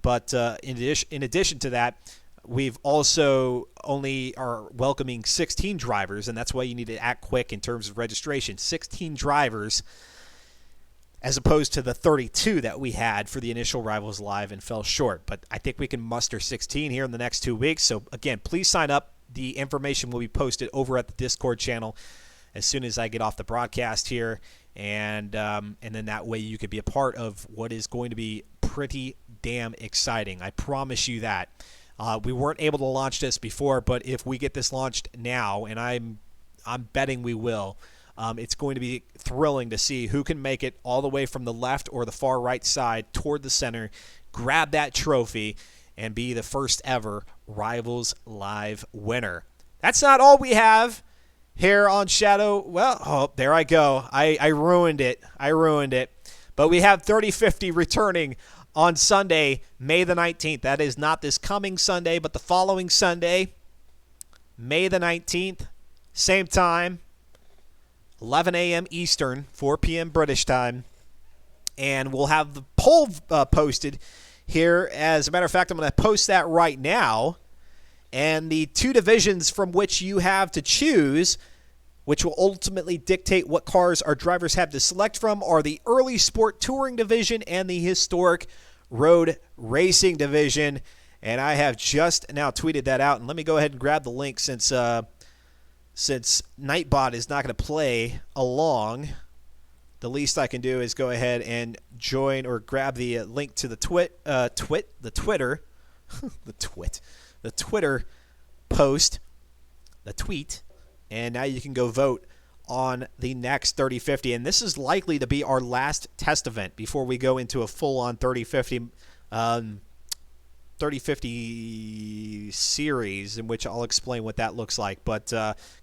But in addition to that, we've also only are welcoming 16 drivers, and that's why you need to act quick in terms of registration. 16 drivers as opposed to the 32 that we had for the initial Rivals Live and fell short. But I think we can muster 16 here in the next 2 weeks. So, again, please sign up. The information will be posted over at the Discord channel as soon as I get off the broadcast here, and then that way you could be a part of what is going to be pretty damn exciting. I promise you that. We weren't able to launch this before, but if we get this launched now, and I'm betting we will, it's going to be thrilling to see who can make it all the way from the left or the far right side toward the center, grab that trophy, and be the first ever Rivals Live winner. That's not all we have here on Shadow. Well, there I go. I ruined it. But we have 3050 returning on Sunday, May the 19th. That is not this coming Sunday, but the following Sunday, May the 19th, same time, 11 a.m. Eastern, 4 p.m. British time. And we'll have the poll posted here. As a matter of fact, I'm going to post that right now. And the two divisions from which you have to choose, which will ultimately dictate what cars our drivers have to select from, are the Early Sport Touring division and the Historic Road Racing division. And I have just now tweeted that out. And let me go ahead and grab the link since Nightbot is not going to play along. The least I can do is go ahead and join or grab the link to the Twitter post, the tweet, and now you can go vote on the next 3050. And this is likely to be our last test event before we go into a full-on 3050 series, in which I'll explain what that looks like. But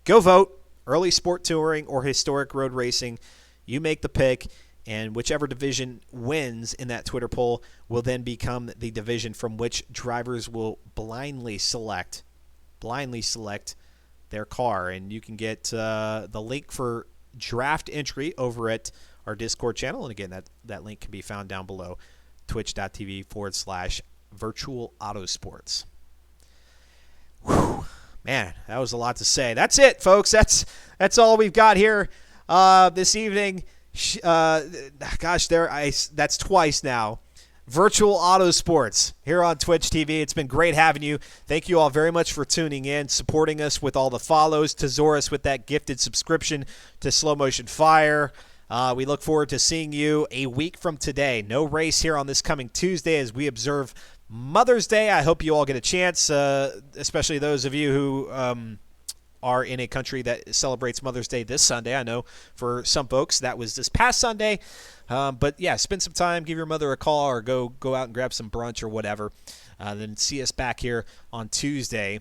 go vote, Early Sport Touring or Historic Road Racing. You make the pick, and whichever division wins in that Twitter poll will then become the division from which drivers will blindly select their car. And you can get the link for draft entry over at our Discord channel. And again, that link can be found down below, twitch.tv/virtual autosports. Whew. Man, that was a lot to say. That's it, folks. That's all we've got here this evening. That's twice now. Virtual Autosports here on Twitch TV. It's been great having you. Thank you all very much for tuning in, supporting us with all the follows, Tesaurus with that gifted subscription to Slow Motion Fire. We look forward to seeing you a week from today. No race here on this coming Tuesday as we observe Mother's Day. I hope you all get a chance, especially those of you who are in a country that celebrates Mother's Day this Sunday. I know for some folks that was this past Sunday. But yeah, spend some time, give your mother a call, or go out and grab some brunch or whatever. Then see us back here on Tuesday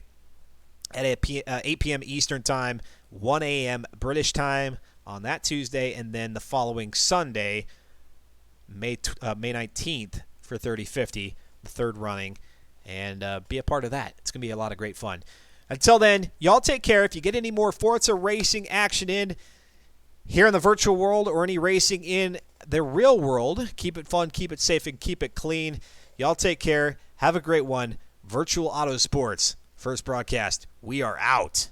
at 8 p.m. Eastern Time, 1 a.m. British Time on that Tuesday, and then the following Sunday, May 19th for 3050, the third running, and be a part of that. It's going to be a lot of great fun. Until then, y'all take care. If you get any more Forza racing action in here in the virtual world or any racing in the real world, keep it fun, keep it safe, and keep it clean. Y'all take care. Have a great one. Virtual Autosports, first broadcast. We are out.